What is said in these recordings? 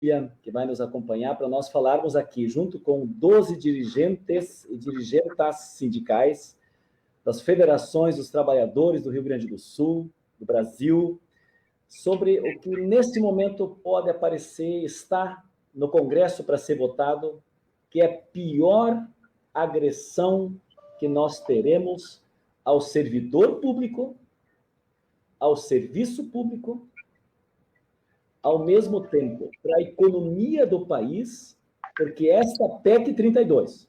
que vai nos acompanhar para nós falarmos aqui, junto com 12 dirigentes e dirigentas sindicais das federações dos trabalhadores do Rio Grande do Sul, do Brasil, sobre o que nesse momento pode aparecer, está no Congresso para ser votado, que é a pior agressão que nós teremos ao servidor público, ao serviço público, ao mesmo tempo para a economia do país, porque esta PEC 32,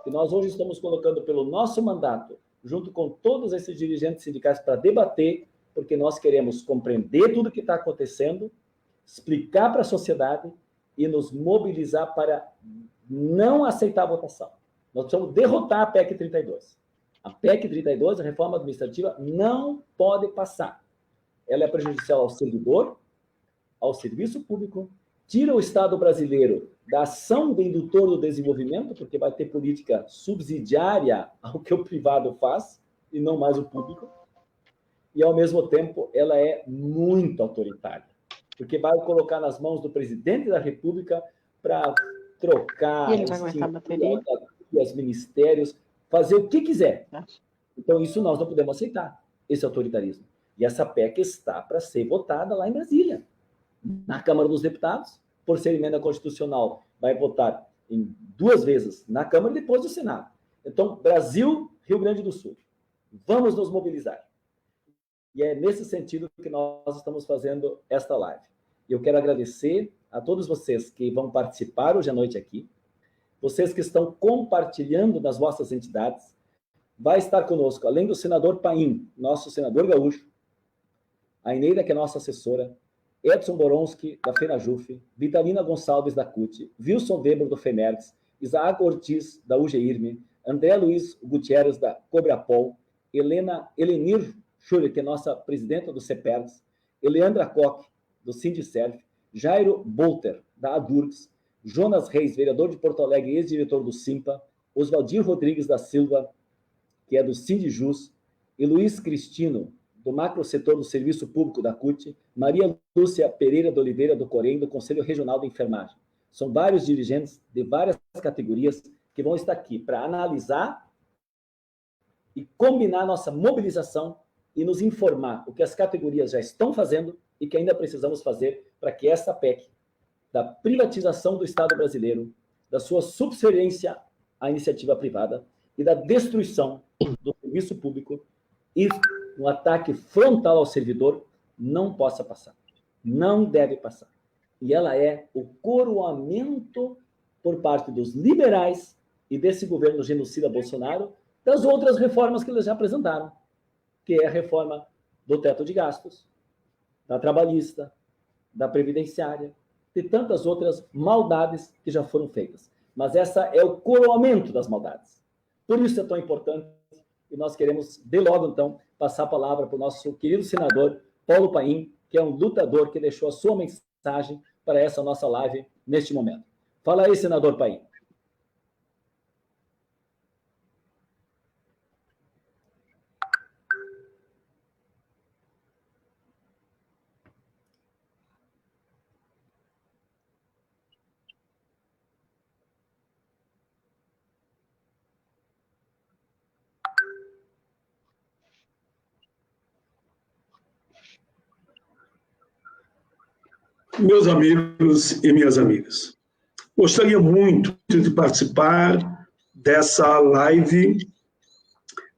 que nós hoje estamos colocando pelo nosso mandato, junto com todos esses dirigentes sindicais para debater, porque nós queremos compreender tudo o que está acontecendo, explicar para a sociedade e nos mobilizar para não aceitar a votação. Nós precisamos derrotar a PEC 32. A PEC 32, a reforma administrativa, não pode passar. Ela é prejudicial ao servidor, ao serviço público, tira o Estado brasileiro da ação do indutor do desenvolvimento, porque vai ter política subsidiária ao que o privado faz, e não mais o público, e, ao mesmo tempo, ela é muito autoritária, porque vai colocar nas mãos do presidente da República para trocar os ministérios, fazer o que quiser. Então, isso nós não podemos aceitar, esse autoritarismo. E essa PEC está para ser votada lá em Brasília, na Câmara dos Deputados, por ser emenda constitucional, vai votar em 2 vezes na Câmara e depois no Senado. Então, Brasil, Rio Grande do Sul, vamos nos mobilizar. E é nesse sentido que nós estamos fazendo esta live. Eu quero agradecer a todos vocês que vão participar hoje à noite aqui, vocês que estão compartilhando nas vossas entidades. Vai estar conosco, além do senador Paim, nosso senador gaúcho, a Eneida, que é nossa assessora, Edson Boronski, da FENAJUF, Vitalina Gonçalves, da CUT, Wilson Weber, do FEMERGS, Isaac Ortiz, da UGIRME, André Luiz Gutierrez, da Cobrapol, Elenir Schurri, que é nossa presidenta do CEPERGS, Eleandra Koch, do Sindicerf, Jairo Bolter, da ADURGS, Jonas Reis, vereador de Porto Alegre e ex-diretor do SIMPA, Oswaldir Rodrigues da Silva, que é do Sindijus, e Luiz Cristino, do macro setor do Serviço Público da CUT, Maria Lúcia Pereira de Oliveira, do COREM, do Conselho Regional de Enfermagem. São vários dirigentes de várias categorias que vão estar aqui para analisar e combinar nossa mobilização e nos informar o que as categorias já estão fazendo e que ainda precisamos fazer para que essa PEC da privatização do Estado brasileiro, da sua subserviência à iniciativa privada e da destruição do serviço público e um ataque frontal ao servidor não possa passar. Não deve passar. E ela é o coroamento por parte dos liberais e desse governo genocida Bolsonaro das outras reformas que eles já apresentaram, que é a reforma do teto de gastos, da trabalhista, da previdenciária, e tantas outras maldades que já foram feitas. Mas essa é o coroamento das maldades. Por isso é tão importante, e nós queremos, de logo, então, passar a palavra para o nosso querido senador Paulo Paim, que é um lutador que deixou a sua mensagem para essa nossa live neste momento. Fala aí, senador Paim. Meus amigos e minhas amigas, gostaria muito de participar dessa live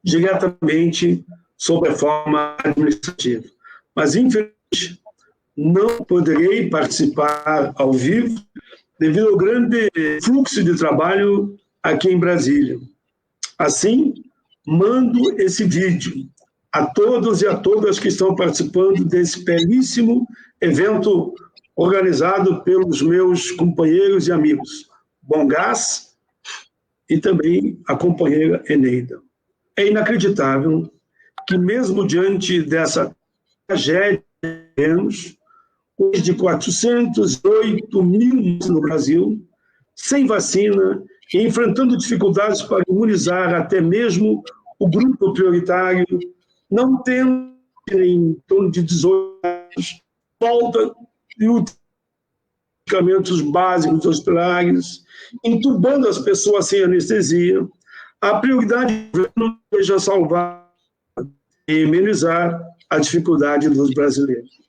diretamente sobre a reforma administrativa, mas, infelizmente, não poderei participar ao vivo devido ao grande fluxo de trabalho aqui em Brasília. Assim, mando esse vídeo a todos e a todas que estão participando desse belíssimo evento organizado pelos meus companheiros e amigos, Bongás e também a companheira Eneida. É inacreditável que, mesmo diante dessa tragédia, de 408 mil no Brasil, sem vacina e enfrentando dificuldades para imunizar até mesmo o grupo prioritário, não tendo em torno de 18 anos, volta e medicamentos básicos hospitalares, entubando as pessoas sem anestesia. A prioridade do governo seja salvar e amenizar a dificuldade dos brasileiros.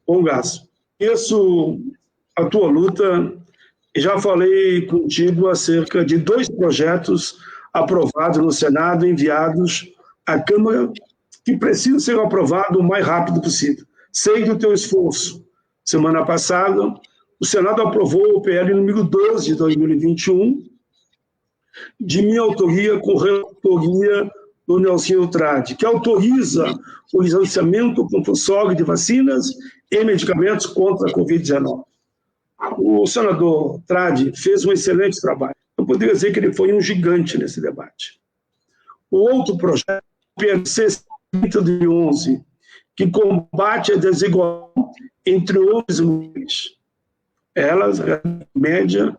Bom, Gás, isso a tua luta. Já falei contigo acerca de 2 projetos aprovados no Senado, enviados à Câmara, que precisam ser aprovados o mais rápido possível. Sei do teu esforço. Semana passada, o Senado aprovou o PL número 12 de 2021, de minha autoria, com relatoria do Nelson Trade, que autoriza o licenciamento compulsório de vacinas e medicamentos contra a Covid-19. O senador Trade fez um excelente trabalho. Eu poderia dizer que ele foi um gigante nesse debate. O outro projeto, o PLC 3011, que combate a desigualdade entre homens e mulheres. Elas, em média,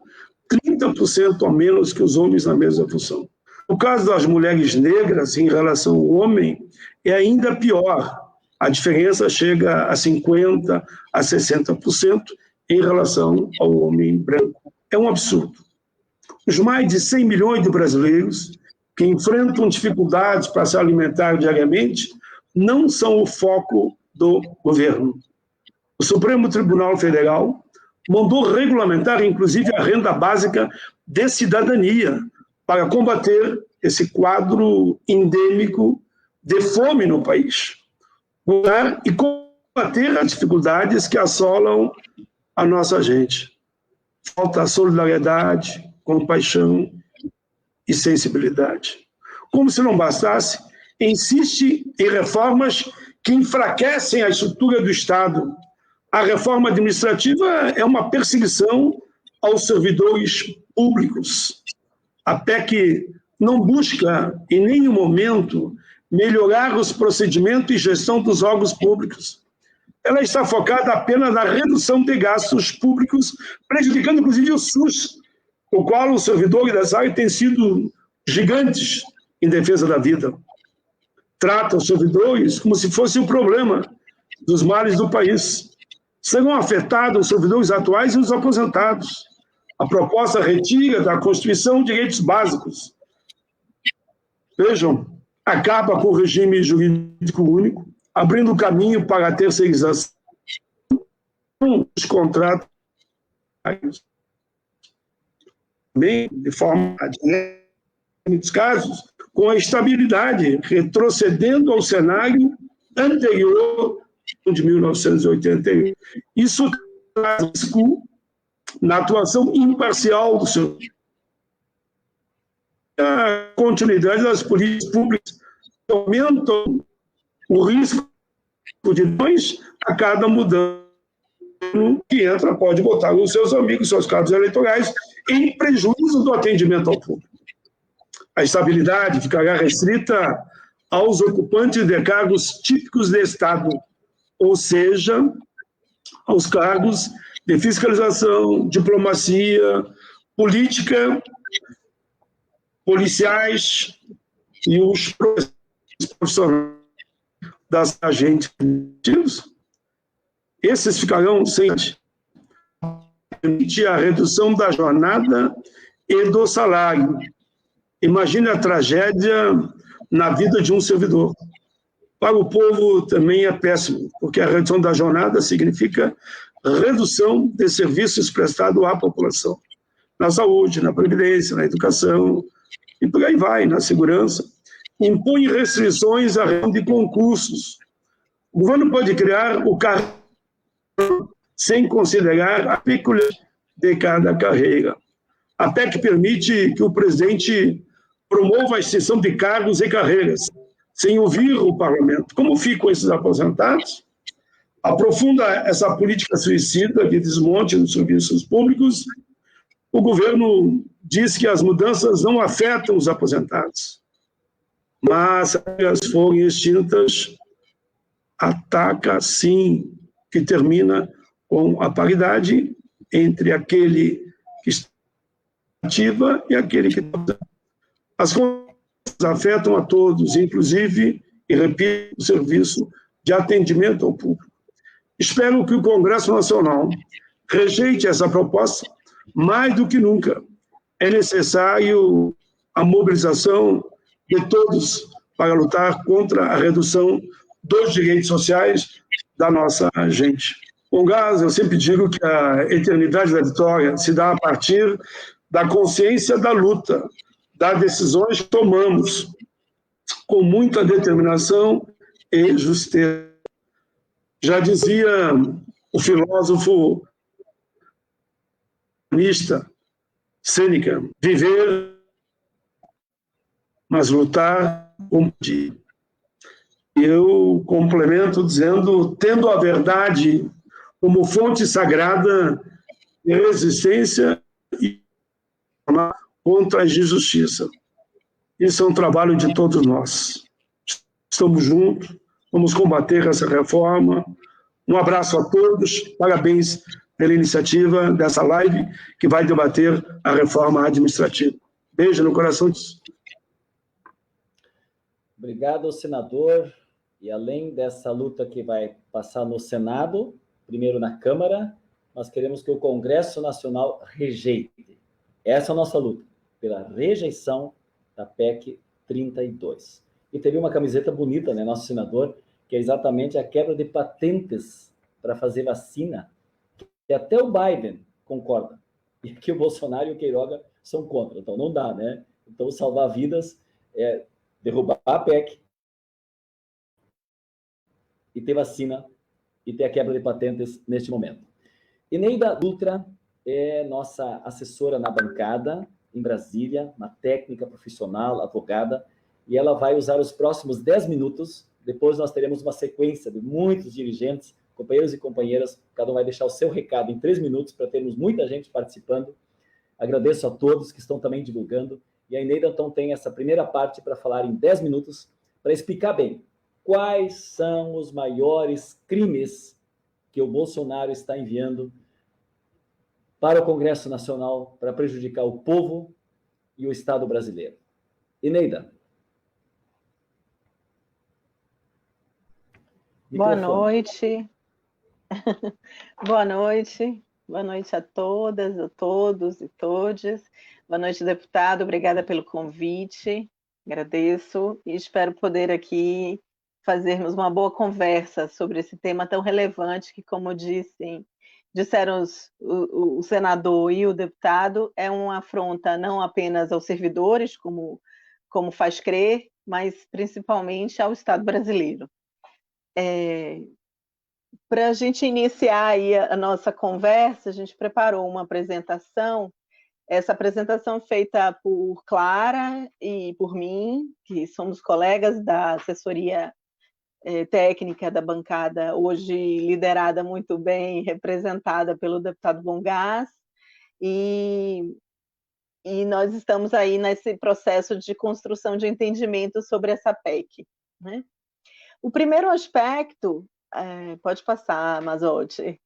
30% a menos que os homens na mesma função. No caso das mulheres negras, em relação ao homem, é ainda pior. A diferença chega a 50% a 60% em relação ao homem branco. É um absurdo. Os mais de 100 milhões de brasileiros que enfrentam dificuldades para se alimentar diariamente não são o foco do governo. O Supremo Tribunal Federal mandou regulamentar, inclusive, a renda básica de cidadania para combater esse quadro endêmico de fome no país e combater as dificuldades que assolam a nossa gente. Falta solidariedade, compaixão e sensibilidade. Como se não bastasse, insiste em reformas que enfraquecem a estrutura do Estado. A reforma administrativa é uma perseguição aos servidores públicos. A PEC não busca, em nenhum momento, melhorar os procedimentos e gestão dos órgãos públicos. Ela está focada apenas na redução de gastos públicos, prejudicando, inclusive, o SUS, o qual os servidores dessa área têm sido gigantes em defesa da vida. Trata os servidores como se fosse o problema dos males do país. Serão afetados os servidores atuais e os aposentados. A proposta retira da Constituição direitos básicos. Vejam, acaba com o regime jurídico único, abrindo caminho para a terceirização dos contratos, bem, de forma direta, em muitos casos, com a estabilidade, retrocedendo ao cenário anterior de 1981. Isso traz risco na atuação imparcial do seu. A continuidade das políticas públicas aumentam o risco de nós a cada mudança que entra, pode botar os seus amigos, seus cargos eleitorais, em prejuízo do atendimento ao público. A estabilidade ficará restrita aos ocupantes de cargos típicos de Estado, ou seja, aos cargos de fiscalização, diplomacia, política, policiais e os profissionais das agentes. Esses ficarão sem permitir a redução da jornada e do salário. Imagine a tragédia na vida de um servidor. Para o povo também é péssimo, porque a redução da jornada significa redução de serviços prestados à população, na saúde, na previdência, na educação, e por aí vai, na segurança. Impõe restrições à realização de concursos. O governo pode criar o cargo sem considerar a peculiaridade de cada carreira. A PEC permite que o presidente promova a extinção de cargos e carreiras, sem ouvir o parlamento. Como ficam esses aposentados? Aprofunda essa política suicida de desmonte dos serviços públicos. O governo diz que as mudanças não afetam os aposentados, mas se elas forem extintas, ataca sim, que termina com a paridade entre aquele que está ativa e aquele que está. As consequências afetam a todos, inclusive, e repito, o serviço de atendimento ao público. Espero que o Congresso Nacional rejeite essa proposta. Mais do que nunca, é necessário a mobilização de todos para lutar contra a redução dos direitos sociais da nossa gente. Com gás, eu sempre digo que a eternidade da vitória se dá a partir da consciência da luta, das decisões que tomamos com muita determinação e justeza. Já dizia o filósofo Sêneca, viver, mas lutar como dia. Eu complemento dizendo, tendo a verdade como fonte sagrada de resistência e contra a injustiça. Isso é um trabalho de todos nós. Estamos juntos, vamos combater essa reforma. Um abraço a todos, parabéns pela iniciativa dessa live que vai debater a reforma administrativa. Beijo no coração. Obrigado, senador. E além dessa luta que vai passar no Senado, primeiro na Câmara, nós queremos que o Congresso Nacional rejeite. Essa é a nossa luta, pela rejeição da PEC 32. E teve uma camiseta bonita, né, nosso senador, que é exatamente a quebra de patentes para fazer vacina, que até o Biden concorda, e que o Bolsonaro e o Queiroga são contra. Então não dá, né? Então salvar vidas é derrubar a PEC e ter vacina e ter a quebra de patentes neste momento. Eneida Dutra é nossa assessora na bancada em Brasília, uma técnica profissional, advogada, e ela vai usar os próximos 10 minutos, depois nós teremos uma sequência de muitos dirigentes, companheiros e companheiras, cada um vai deixar o seu recado em 3 minutos, para termos muita gente participando. Agradeço a todos que estão também divulgando, e a Eneida, então, tem essa primeira parte para falar em 10 minutos, para explicar bem quais são os maiores crimes que o Bolsonaro está enviando para o Congresso Nacional para prejudicar o povo e o Estado brasileiro. Eneida. Boa noite. Boa noite. Boa noite a todas, a todos e todes. Boa noite, deputado. Obrigada pelo convite. Agradeço e espero poder aqui fazermos uma boa conversa sobre esse tema tão relevante que, como disseram o senador e o deputado, é uma afronta não apenas aos servidores, como faz crer, mas principalmente ao Estado brasileiro. Para a gente iniciar aí a nossa conversa, a gente preparou uma apresentação, essa apresentação feita por Clara e por mim, que somos colegas da assessoria técnica da bancada, hoje liderada muito bem, representada pelo deputado Bongás, e nós estamos aí nesse processo de construção de entendimento sobre essa PEC, né? O primeiro aspecto, pode passar, Mazotti,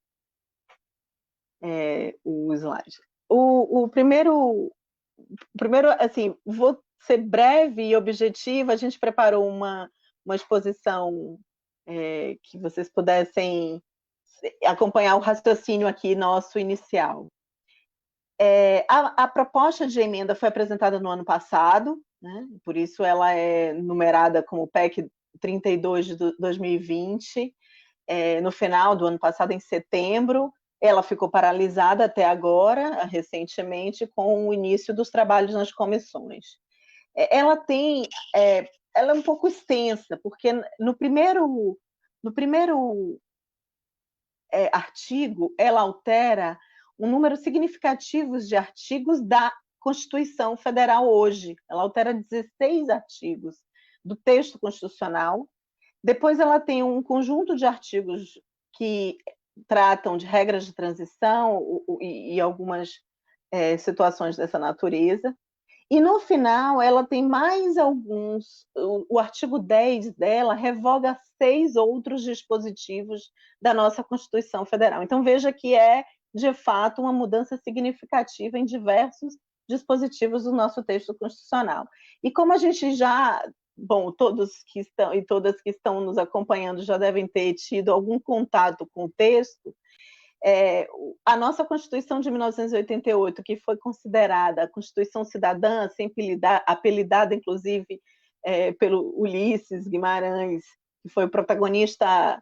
o slide. O primeiro, assim, vou ser breve e objetiva, a gente preparou uma exposição que vocês pudessem acompanhar o raciocínio aqui nosso inicial. A proposta de emenda foi apresentada no ano passado, né? Por isso ela é numerada como PEC 32 de 2020, no final do ano passado, em setembro. Ela ficou paralisada até agora, recentemente, com o início dos trabalhos nas comissões. Ela é um pouco extensa, porque no primeiro artigo, ela altera um número significativo de artigos da Constituição Federal hoje. Ela altera 16 artigos do texto constitucional. Depois ela tem um conjunto de artigos que tratam de regras de transição e algumas situações dessa natureza. E no final ela tem mais alguns, o artigo 10 dela revoga 6 outros dispositivos da nossa Constituição Federal. Então veja que é, de fato, uma mudança significativa em diversos dispositivos do nosso texto constitucional. E como a gente já, todos que estão e todas que estão nos acompanhando já devem ter tido algum contato com o texto, A nossa Constituição de 1988, que foi considerada a Constituição Cidadã, sempre apelidada, inclusive, pelo Ulisses Guimarães, que foi o protagonista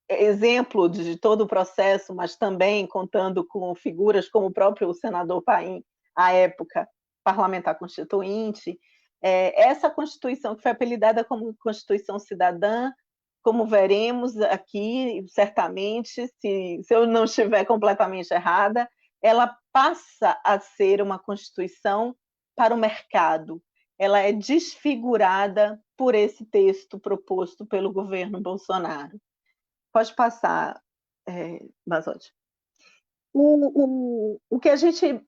exemplo de todo o processo, mas também contando com figuras como o próprio senador Paim, à época parlamentar constituinte. Essa Constituição, que foi apelidada como Constituição Cidadã, como veremos aqui, certamente, se eu não estiver completamente errada, ela passa a ser uma Constituição para o mercado. Ela é desfigurada por esse texto proposto pelo governo Bolsonaro. Pode passar, Basotti. O que a gente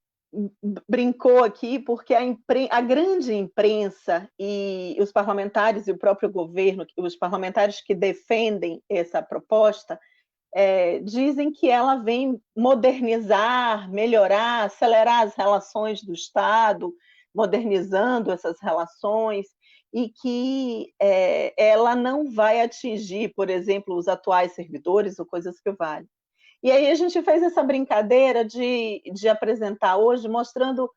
brincou aqui, porque a grande imprensa e os parlamentares e o próprio governo, os parlamentares que defendem essa proposta, dizem que ela vem modernizar, melhorar, acelerar as relações do Estado, modernizando essas relações, e que ela não vai atingir, por exemplo, os atuais servidores ou coisas que valem. E aí a gente fez essa brincadeira de apresentar hoje, mostrando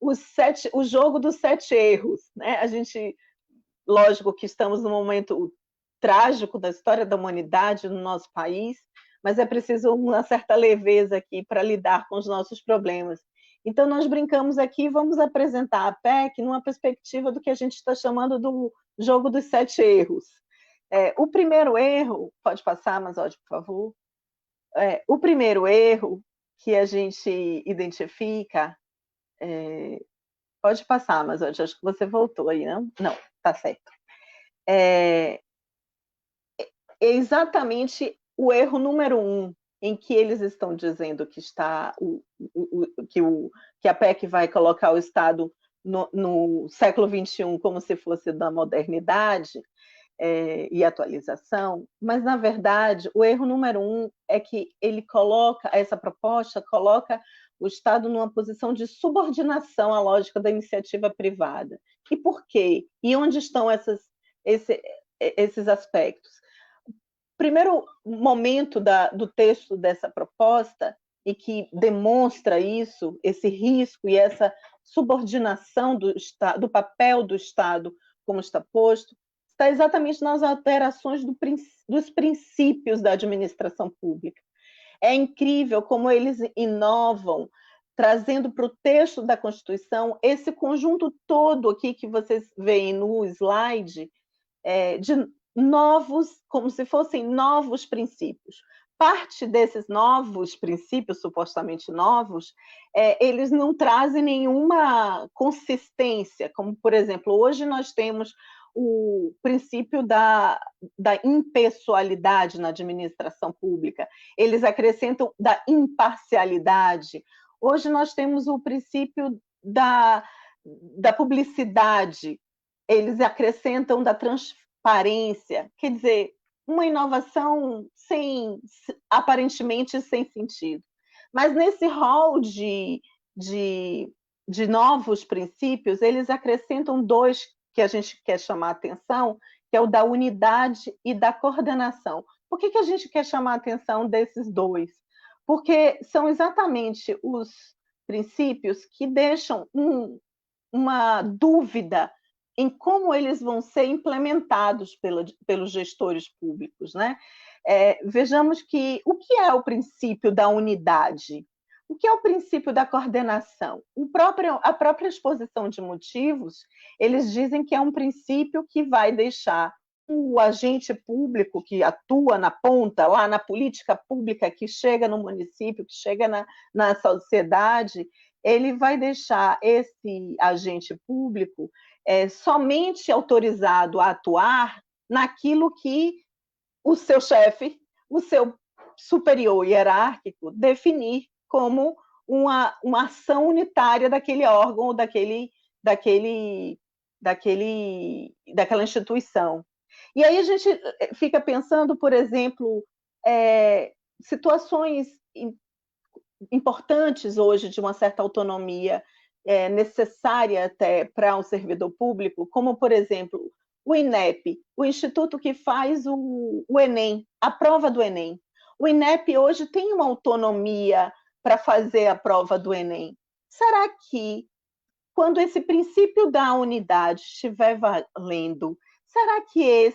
o jogo dos 7 erros. Né? A gente, lógico que estamos num momento trágico da história da humanidade no nosso país, mas é preciso uma certa leveza aqui para lidar com os nossos problemas. Então, nós brincamos aqui, vamos apresentar a PEC numa perspectiva do que a gente está chamando do jogo dos 7 erros. O primeiro erro, pode passar, Masotti, por favor? O primeiro erro que a gente identifica, pode passar, mas acho que você voltou aí, não? Não, tá certo. É exatamente o erro número 1, em que eles estão dizendo que que a PEC vai colocar o Estado no século XXI como se fosse da modernidade, e atualização, mas, na verdade, o erro número 1 é que essa proposta coloca o Estado numa posição de subordinação à lógica da iniciativa privada. E por quê? E onde estão esses aspectos? O primeiro momento do texto dessa proposta, e que demonstra isso, esse risco e essa subordinação do papel do Estado, como está posto, está exatamente nas alterações dos princípios da administração pública. É incrível como eles inovam, trazendo para o texto da Constituição esse conjunto todo aqui que vocês veem no slide, de novos, como se fossem novos princípios. Parte desses novos princípios, supostamente novos, eles não trazem nenhuma consistência, como, por exemplo, hoje nós temos o princípio da impessoalidade na administração pública, eles acrescentam da imparcialidade. Hoje nós temos o princípio da publicidade, eles acrescentam da transparência, quer dizer, uma inovação aparentemente sem sentido. Mas nesse rol de novos princípios, eles acrescentam 2 que a gente quer chamar a atenção, que é o da unidade e da coordenação. Por que a gente quer chamar a atenção desses 2? Porque são exatamente os princípios que deixam uma dúvida em como eles vão ser implementados pelos gestores públicos. Né? Vejamos que o que é o princípio da unidade? O que é o princípio da coordenação? A própria exposição de motivos, eles dizem que é um princípio que vai deixar o agente público que atua na ponta, lá na política pública, que chega no município, que chega na sociedade, ele vai deixar esse agente público somente autorizado a atuar naquilo que o seu chefe, o seu superior hierárquico, definir como uma ação unitária daquele órgão ou daquela instituição. E aí a gente fica pensando, por exemplo, situações importantes hoje de uma certa autonomia necessária até para um servidor público, como, por exemplo, o INEP, o instituto que faz o Enem, a prova do Enem. O INEP hoje tem uma autonomia para fazer a prova do Enem. Será que, quando esse princípio da unidade estiver valendo, será que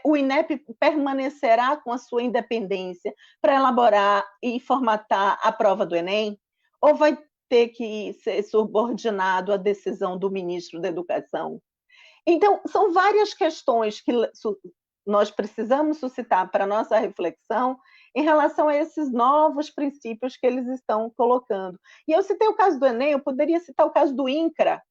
o INEP permanecerá com a sua independência para elaborar e formatar a prova do Enem? Ou vai ter que ser subordinado à decisão do ministro da Educação? Então, são várias questões que nós precisamos suscitar para a nossa reflexão em relação a esses novos princípios que eles estão colocando. E eu citei o caso do Enem, eu poderia citar o caso do INCRA,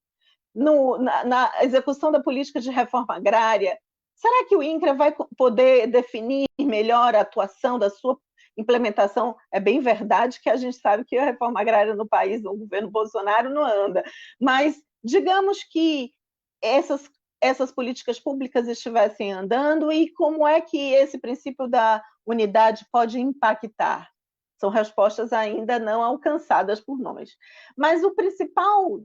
na execução da política de reforma agrária. Será que o INCRA vai poder definir melhor a atuação da sua implementação? É bem verdade que a gente sabe que a reforma agrária no país, no governo Bolsonaro, não anda, mas digamos que essas políticas públicas estivessem andando, e como é que esse princípio da unidade pode impactar? São respostas ainda não alcançadas por nós. Mas o principal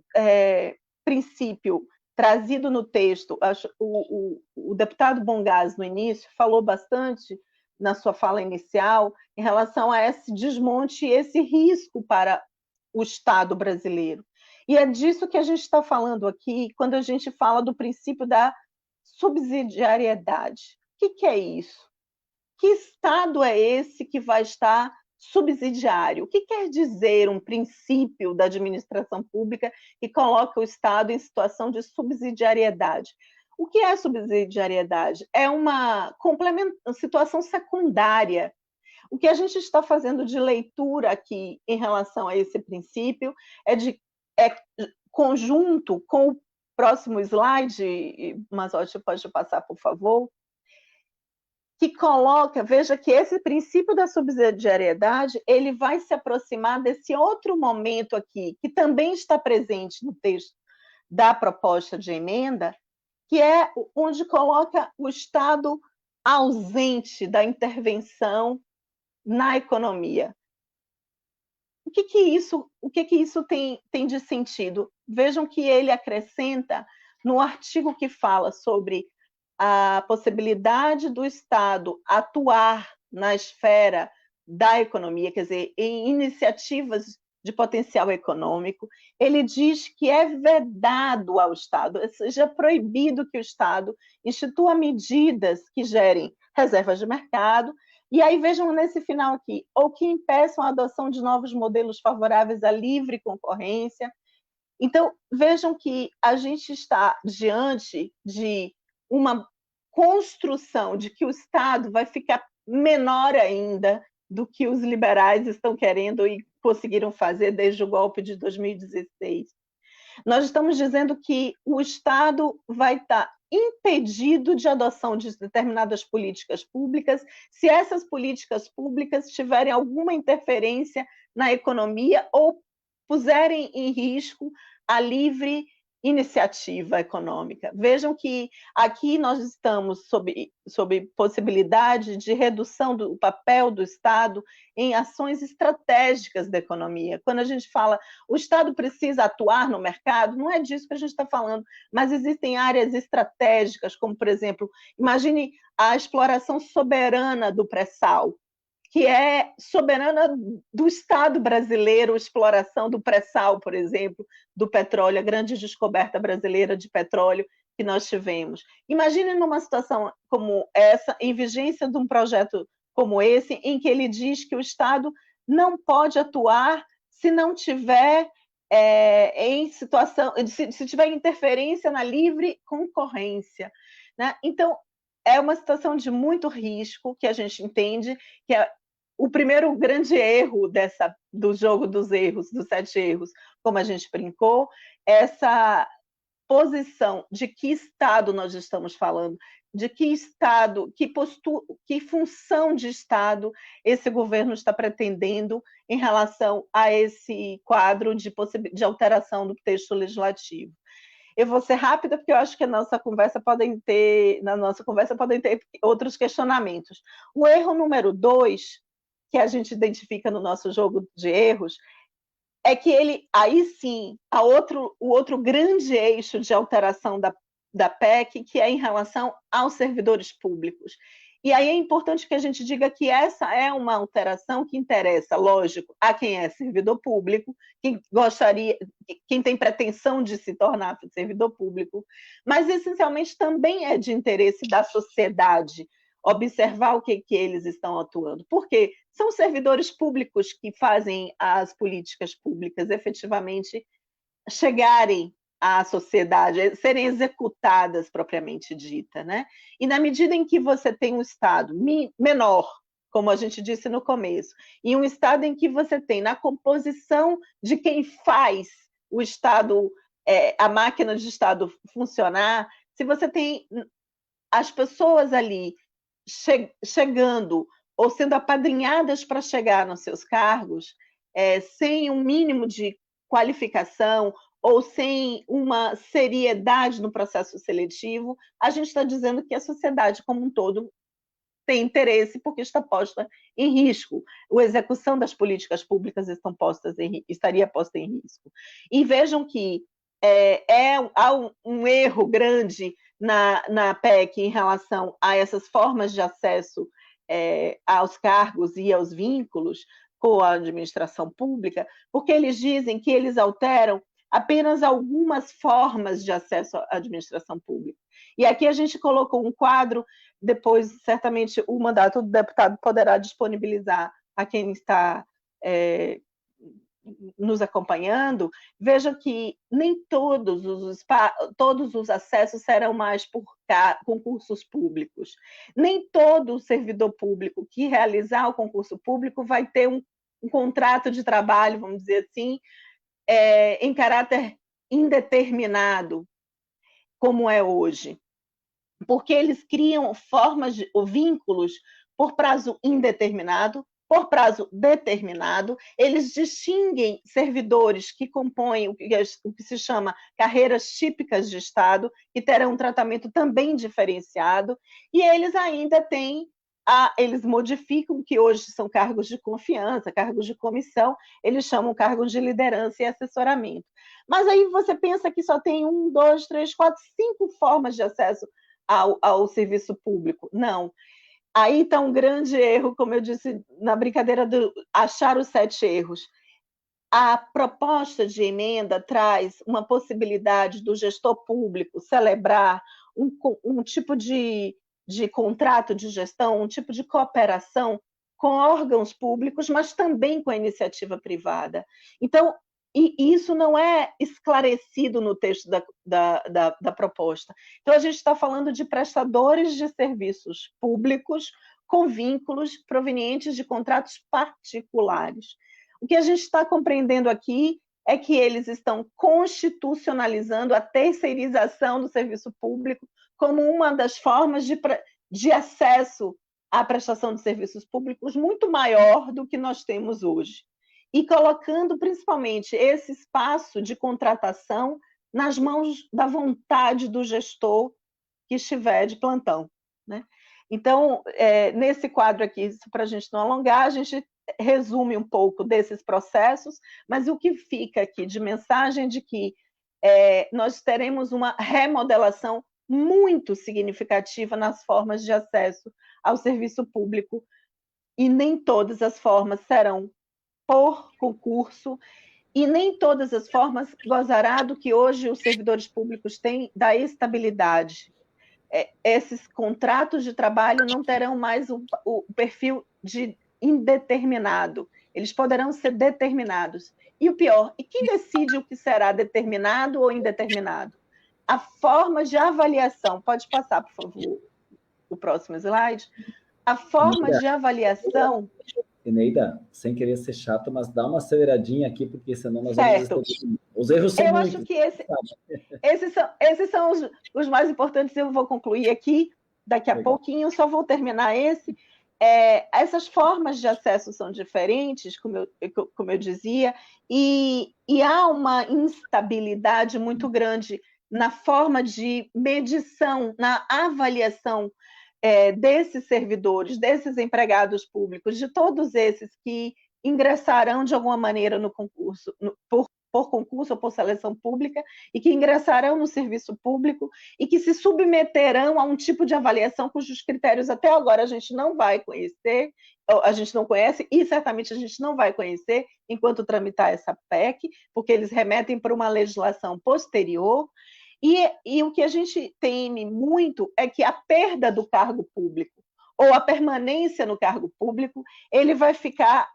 princípio trazido no texto, o deputado Bongás, no início, falou bastante, na sua fala inicial, em relação a esse desmonte e esse risco para o Estado brasileiro. E é disso que a gente está falando aqui, quando a gente fala do princípio da subsidiariedade. O que é isso? Que Estado é esse que vai estar subsidiário? O que quer dizer um princípio da administração pública que coloca o Estado em situação de subsidiariedade? O que é subsidiariedade? É uma situação secundária. O que a gente está fazendo de leitura aqui em relação a esse princípio é conjunto com o próximo slide, Mazzotti, pode passar, por favor, que coloca, veja que esse princípio da subsidiariedade, ele vai se aproximar desse outro momento aqui, que também está presente no texto da proposta de emenda, que é onde coloca o Estado ausente da intervenção na economia. O que isso tem de sentido? Vejam que ele acrescenta no artigo que fala sobre a possibilidade do Estado atuar na esfera da economia, quer dizer, em iniciativas de potencial econômico, ele diz que é vedado ao Estado, ou seja, proibido que o Estado institua medidas que gerem reservas de mercado. E aí vejam nesse final aqui, ou que impeçam a adoção de novos modelos favoráveis à livre concorrência. Então, vejam que a gente está diante de uma construção de que o Estado vai ficar menor ainda do que os liberais estão querendo e conseguiram fazer desde o golpe de 2016. Nós estamos dizendo que o Estado vai estar impedido de adoção de determinadas políticas públicas se essas políticas públicas tiverem alguma interferência na economia ou puserem em risco a livre iniciativa econômica. Vejam que aqui nós estamos sob possibilidade de redução do papel do Estado em ações estratégicas da economia. Quando a gente fala o Estado precisa atuar no mercado, não é disso que a gente está falando, mas existem áreas estratégicas, como, por exemplo, imagine a exploração soberana do pré-sal, que é soberana do Estado brasileiro, a exploração do pré-sal, por exemplo, do petróleo, a grande descoberta brasileira de petróleo que nós tivemos. Imagine numa situação como essa, em vigência de um projeto como esse, em que ele diz que o Estado não pode atuar se não tiver em situação, se tiver interferência na livre concorrência, né? Então, é uma situação de muito risco, que a gente entende que é o primeiro grande erro do jogo dos erros, dos 7 erros, como a gente brincou, essa posição de que Estado nós estamos falando, de que Estado, que função de Estado esse governo está pretendendo em relação a esse quadro de alteração do texto legislativo. Eu vou ser rápida, porque eu acho que na nossa conversa podem ter outros questionamentos. O erro número 2, que a gente identifica no nosso jogo de erros, é que ele, aí sim, o outro grande eixo de alteração da PEC, que é em relação aos servidores públicos. E aí é importante que a gente diga que essa é uma alteração que interessa, lógico, a quem é servidor público, quem gostaria, quem tem pretensão de se tornar servidor público, mas essencialmente também é de interesse da sociedade observar o que eles estão atuando. Porque são servidores públicos que fazem as políticas públicas efetivamente chegarem à sociedade, serem executadas propriamente dita, né? E na medida em que você tem um Estado menor, como a gente disse no começo, e um Estado em que você tem na composição de quem faz o Estado, a máquina de Estado funcionar, se você tem as pessoas ali chegando ou sendo apadrinhadas para chegar nos seus cargos, sem um mínimo de qualificação ou sem uma seriedade no processo seletivo, a gente está dizendo que a sociedade como um todo tem interesse porque está posta em risco. A execução das políticas públicas estaria posta em risco. E vejam que há um erro grande na PEC em relação a essas formas de acesso aos cargos e aos vínculos com a administração pública, porque eles dizem que eles alteram apenas algumas formas de acesso à administração pública. E aqui a gente colocou um quadro, depois, certamente, o mandato do deputado poderá disponibilizar a quem está nos acompanhando. Veja que nem todos os acessos serão mais por concursos públicos. Nem todo servidor público que realizar o concurso público vai ter um contrato de trabalho, vamos dizer assim, em caráter indeterminado, como é hoje, porque eles criam formas ou vínculos por prazo indeterminado, por prazo determinado, eles distinguem servidores que compõem o que se chama carreiras típicas de Estado, que terão um tratamento também diferenciado, e eles ainda têm eles modificam, que hoje são cargos de confiança, cargos de comissão, eles chamam cargos de liderança e assessoramento. Mas aí você pensa que só tem 1, 2, 3, 4, 5 formas de acesso ao serviço público. Não. Aí está um grande erro, como eu disse na brincadeira do achar os 7 erros. A proposta de emenda traz uma possibilidade do gestor público celebrar um tipo de contrato de gestão, um tipo de cooperação com órgãos públicos, mas também com a iniciativa privada. Então, isso não é esclarecido no texto da proposta. Então, a gente está falando de prestadores de serviços públicos com vínculos provenientes de contratos particulares. O que a gente está compreendendo aqui é que eles estão constitucionalizando a terceirização do serviço público como uma das formas de acesso à prestação de serviços públicos muito maior do que nós temos hoje. E colocando principalmente esse espaço de contratação nas mãos da vontade do gestor que estiver de plantão, né? Então, nesse quadro aqui, para a gente não alongar, a gente resume um pouco desses processos, mas o que fica aqui de mensagem de que nós teremos uma remodelação muito significativa nas formas de acesso ao serviço público, e nem todas as formas serão por concurso, e nem todas as formas gozará do que hoje os servidores públicos têm, da estabilidade. Esses contratos de trabalho não terão mais o perfil de indeterminado, eles poderão ser determinados. E o pior, e quem decide o que será determinado ou indeterminado? A forma de avaliação, pode passar, por favor, o próximo slide. A forma de avaliação... Eneida, sem querer ser chato, mas dá uma aceleradinha aqui, porque senão nós certo. Vamos... Os erros são muitos. Eu acho que esses são os mais importantes, eu vou concluir aqui, daqui a Legal. pouquinho, só vou terminar esse. Essas formas de acesso são diferentes, como eu dizia, e há uma instabilidade muito grande na forma de medição, na avaliação desses servidores, desses empregados públicos, de todos esses que ingressarão de alguma maneira no concurso, por por concurso ou por seleção pública e que ingressarão no serviço público e que se submeterão a um tipo de avaliação cujos critérios até agora a gente não vai conhecer, a gente não conhece e certamente a gente não vai conhecer enquanto tramitar essa PEC, porque eles remetem para uma legislação posterior. E o que a gente teme muito é que a perda do cargo público ou a permanência no cargo público, ele vai ficar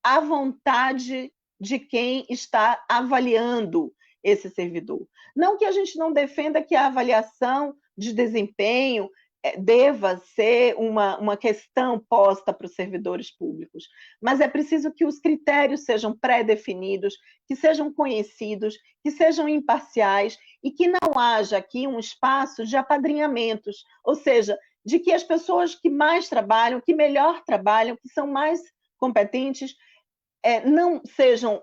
à vontade de quem está avaliando esse servidor. Não que a gente não defenda que a avaliação de desempenho deva ser uma questão posta para os servidores públicos, mas é preciso que os critérios sejam pré-definidos, que sejam conhecidos, que sejam imparciais e que não haja aqui um espaço de apadrinhamentos, ou seja, de que as pessoas que mais trabalham, que melhor trabalham, que são mais competentes, não sejam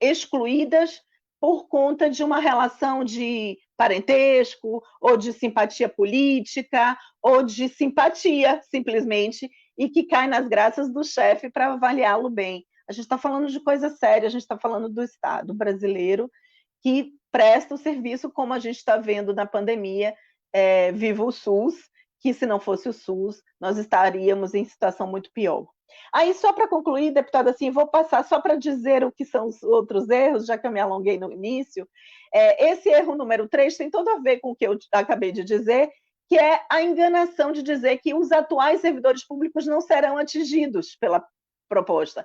excluídas por conta de uma relação de parentesco, ou de simpatia política, ou de simpatia, simplesmente, e que cai nas graças do chefe para avaliá-lo bem. A gente está falando de coisa séria, a gente está falando do Estado brasileiro, que presta o serviço, como a gente está vendo na pandemia, viva o SUS, que se não fosse o SUS, nós estaríamos em situação muito pior. Aí, só para concluir, deputada, assim, vou passar só para dizer o que são os outros erros, já que eu me alonguei no início. Esse erro número 3 tem todo a ver com o que eu acabei de dizer, que é a enganação de dizer que os atuais servidores públicos não serão atingidos pela proposta.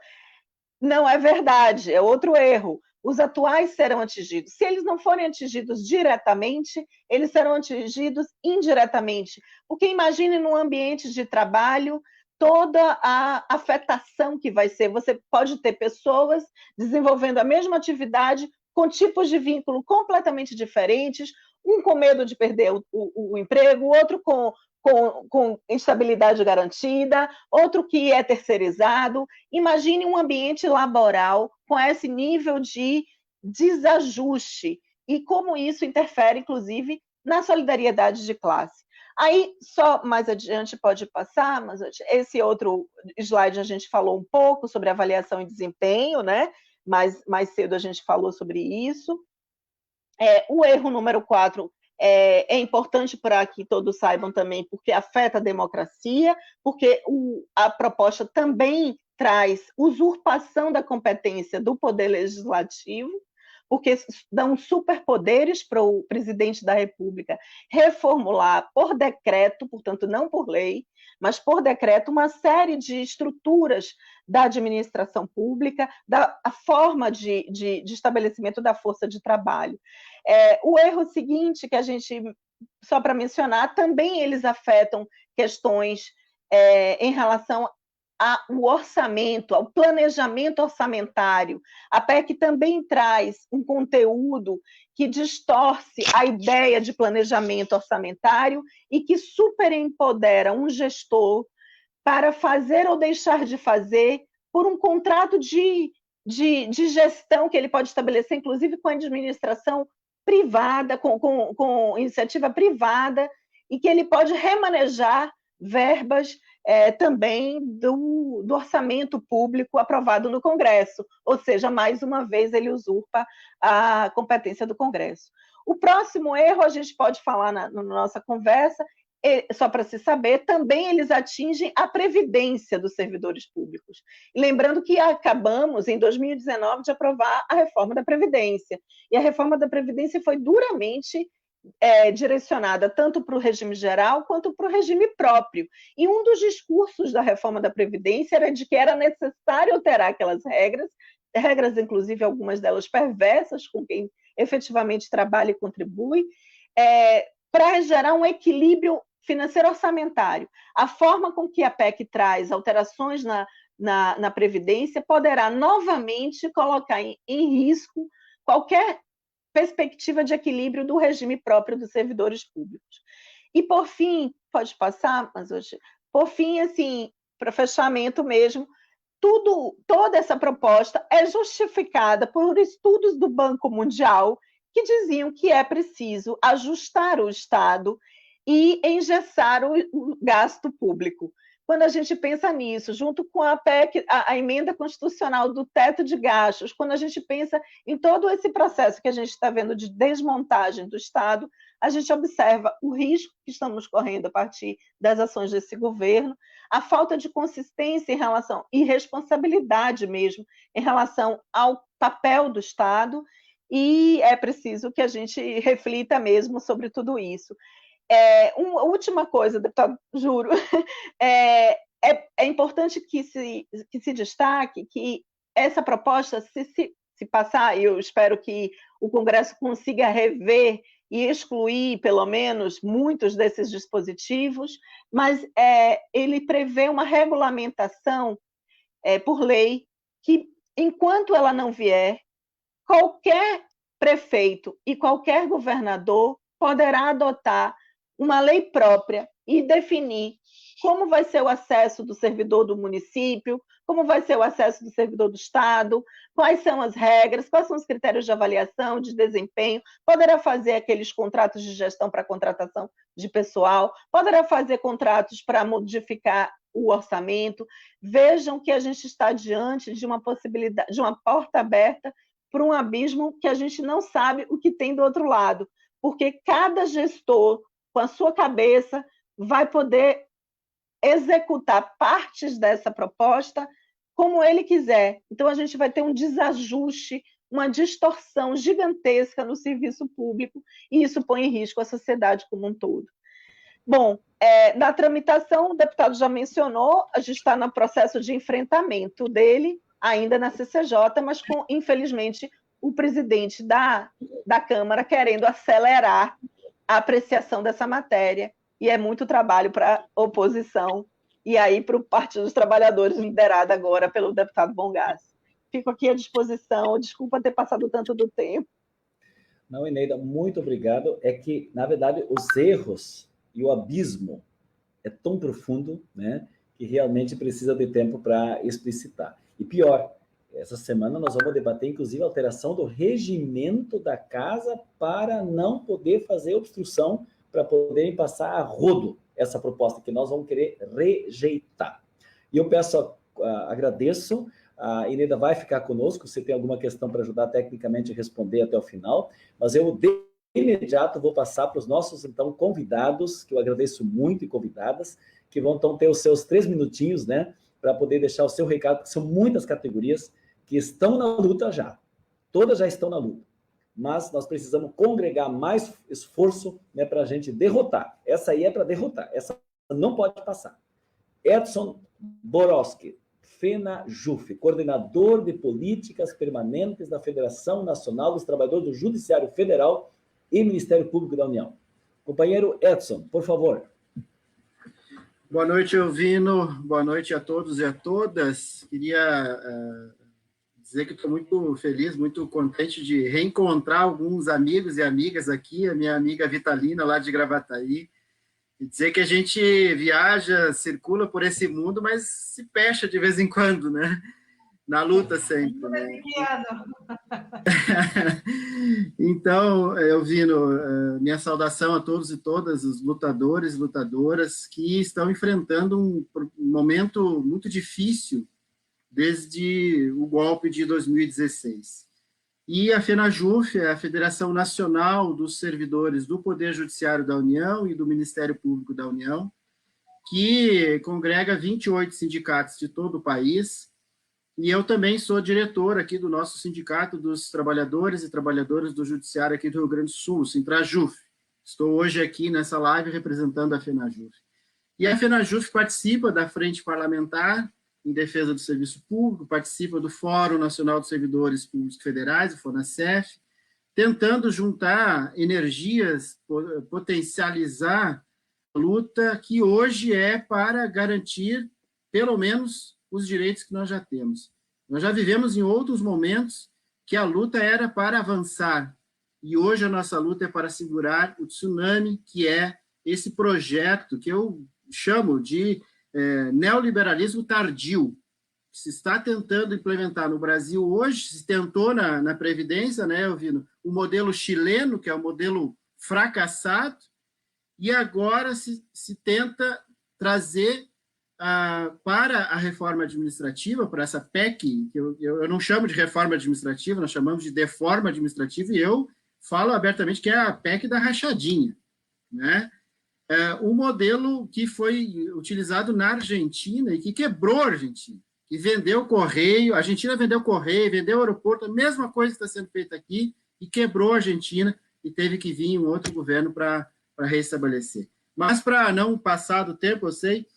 Não é verdade, é outro erro. Os atuais serão atingidos. Se eles não forem atingidos diretamente, eles serão atingidos indiretamente. Porque imagine num ambiente de trabalho toda a afetação que vai ser. Você pode ter pessoas desenvolvendo a mesma atividade com tipos de vínculo completamente diferentes, um com medo de perder o emprego, outro com instabilidade garantida, outro que é terceirizado. Imagine um ambiente laboral com esse nível de desajuste e como isso interfere, inclusive, na solidariedade de classe. Aí, só mais adiante, pode passar, mas esse outro slide a gente falou um pouco sobre avaliação e desempenho, né? Mais cedo a gente falou sobre isso. O erro número 4 é importante para que todos saibam também, porque afeta a democracia, porque a proposta também traz usurpação da competência do Poder Legislativo, porque dão superpoderes para o presidente da República reformular por decreto, portanto, não por lei, mas por decreto, uma série de estruturas da administração pública, a forma de estabelecimento da força de trabalho. O erro seguinte, que a gente, só para mencionar, também eles afetam questões em relação ao orçamento, ao planejamento orçamentário. A PEC também traz um conteúdo que distorce a ideia de planejamento orçamentário e que superempodera um gestor para fazer ou deixar de fazer por um contrato de gestão que ele pode estabelecer, inclusive com a administração privada, com iniciativa privada, e que ele pode remanejar verbas também do orçamento público aprovado no Congresso, ou seja, mais uma vez ele usurpa a competência do Congresso. O próximo erro, a gente pode falar na nossa conversa, só para se saber, também eles atingem a previdência dos servidores públicos. E lembrando que acabamos, em 2019, de aprovar a reforma da Previdência, e a reforma da Previdência foi duramente direcionada tanto para o regime geral quanto para o regime próprio. E um dos discursos da reforma da Previdência era de que era necessário alterar aquelas regras inclusive algumas delas perversas com quem efetivamente trabalha e contribui, para gerar um equilíbrio financeiro orçamentário. A forma com que a PEC traz alterações na Previdência poderá novamente colocar em risco qualquer perspectiva de equilíbrio do regime próprio dos servidores públicos. E, por fim, pode passar, mas hoje, por fim, assim, para fechamento mesmo, toda essa proposta é justificada por estudos do Banco Mundial que diziam que é preciso ajustar o Estado e engessar o gasto público. quando a gente pensa nisso, junto com a PEC, a emenda constitucional do teto de gastos, quando a gente pensa em todo esse processo que a gente está vendo de desmontagem do Estado, a gente observa o risco que estamos correndo a partir das ações desse governo, a falta de consistência em relação, e responsabilidade mesmo, em relação ao papel do Estado, e é preciso que a gente reflita mesmo sobre tudo isso. Uma última coisa, deputado, juro, é importante que se destaque que essa proposta, se passar, e eu espero que o Congresso consiga rever e excluir, pelo menos, muitos desses dispositivos, mas ele prevê uma regulamentação por lei que, enquanto ela não vier, qualquer prefeito e qualquer governador poderá adotar uma lei própria e definir como vai ser o acesso do servidor do município, como vai ser o acesso do servidor do Estado, quais são as regras, quais são os critérios de avaliação, de desempenho, poderá fazer aqueles contratos de gestão para contratação de pessoal, poderá fazer contratos para modificar o orçamento. Vejam que a gente está diante de uma possibilidade, de uma porta aberta para um abismo que a gente não sabe o que tem do outro lado, porque cada gestor, com a sua cabeça, vai poder executar partes dessa proposta como ele quiser. Então, a gente vai ter um desajuste, uma distorção gigantesca no serviço público, e isso põe em risco a sociedade como um todo. Bom, na tramitação, o deputado já mencionou, a gente está no processo de enfrentamento dele, ainda na CCJ, mas com, infelizmente, o presidente da Câmara querendo acelerar a apreciação dessa matéria, e é muito trabalho para a oposição, e aí para o Partido dos Trabalhadores, liderado agora pelo deputado Bongás. Fico aqui à disposição, desculpa ter passado tanto do tempo. Não, Eneida, muito obrigado. É que, na verdade, os erros e o abismo é tão profundo, né, que realmente precisa de tempo para explicitar. E pior, essa semana nós vamos debater, inclusive, a alteração do regimento da casa para não poder fazer obstrução, para poderem passar a rodo essa proposta que nós vamos querer rejeitar. E eu peço, agradeço, a Eneida vai ficar conosco, se tem alguma questão para ajudar tecnicamente a responder até o final, mas eu de imediato vou passar para os nossos, então, convidados, que eu agradeço muito, e convidadas, que vão, então, ter os seus 3 minutinhos, né, para poder deixar o seu recado, porque são muitas categorias que estão na luta já. Todas já estão na luta. Mas nós precisamos congregar mais esforço, né, para a gente derrotar. Essa aí é para derrotar. Essa não pode passar. Edson Borowski, FENAJUF, coordenador de políticas permanentes da Federação Nacional dos Trabalhadores do Judiciário Federal e Ministério Público da União. Companheiro Edson, por favor. Boa noite, Elvino. Boa noite a todos e a todas. Queria dizer que estou muito feliz, muito contente de reencontrar alguns amigos e amigas aqui, a minha amiga Vitalina, lá de Gravataí, e dizer que a gente viaja, circula por esse mundo, mas se fecha de vez em quando, né? Na luta sempre. Né? Então, Elvino, minha saudação a todos e todas os lutadores e lutadoras que estão enfrentando um momento muito difícil desde o golpe de 2016. E a FENAJUF, a Federação Nacional dos Servidores do Poder Judiciário da União e do Ministério Público da União, que congrega 28 sindicatos de todo o país, e eu também sou diretor aqui do nosso Sindicato dos Trabalhadores e Trabalhadoras do Judiciário aqui do Rio Grande do Sul, Sintrajuf. Estou hoje aqui nessa live representando a FENAJUF. E a FENAJUF participa da Frente Parlamentar em Defesa do Serviço Público, participa do Fórum Nacional dos Servidores Públicos Federais, o FONASEF, tentando juntar energias, potencializar a luta que hoje é para garantir, pelo menos, os direitos que nós já temos. Nós já vivemos em outros momentos que a luta era para avançar, e hoje a nossa luta é para segurar o tsunami, que é esse projeto que eu chamo de neoliberalismo tardio, que se está tentando implementar no Brasil hoje, se tentou na Previdência, né, Elvino, o modelo chileno, que é o modelo fracassado, e agora se tenta trazer para a reforma administrativa, para essa PEC, que eu não chamo de reforma administrativa, nós chamamos de deforma administrativa, e eu falo abertamente que é a PEC da rachadinha, né? O modelo que foi utilizado na Argentina e que quebrou a Argentina, que vendeu o correio, a Argentina vendeu o correio, vendeu o aeroporto, a mesma coisa que está sendo feita aqui, e quebrou a Argentina, e teve que vir um outro governo para restabelecer. Mas, para não passar do tempo, eu sei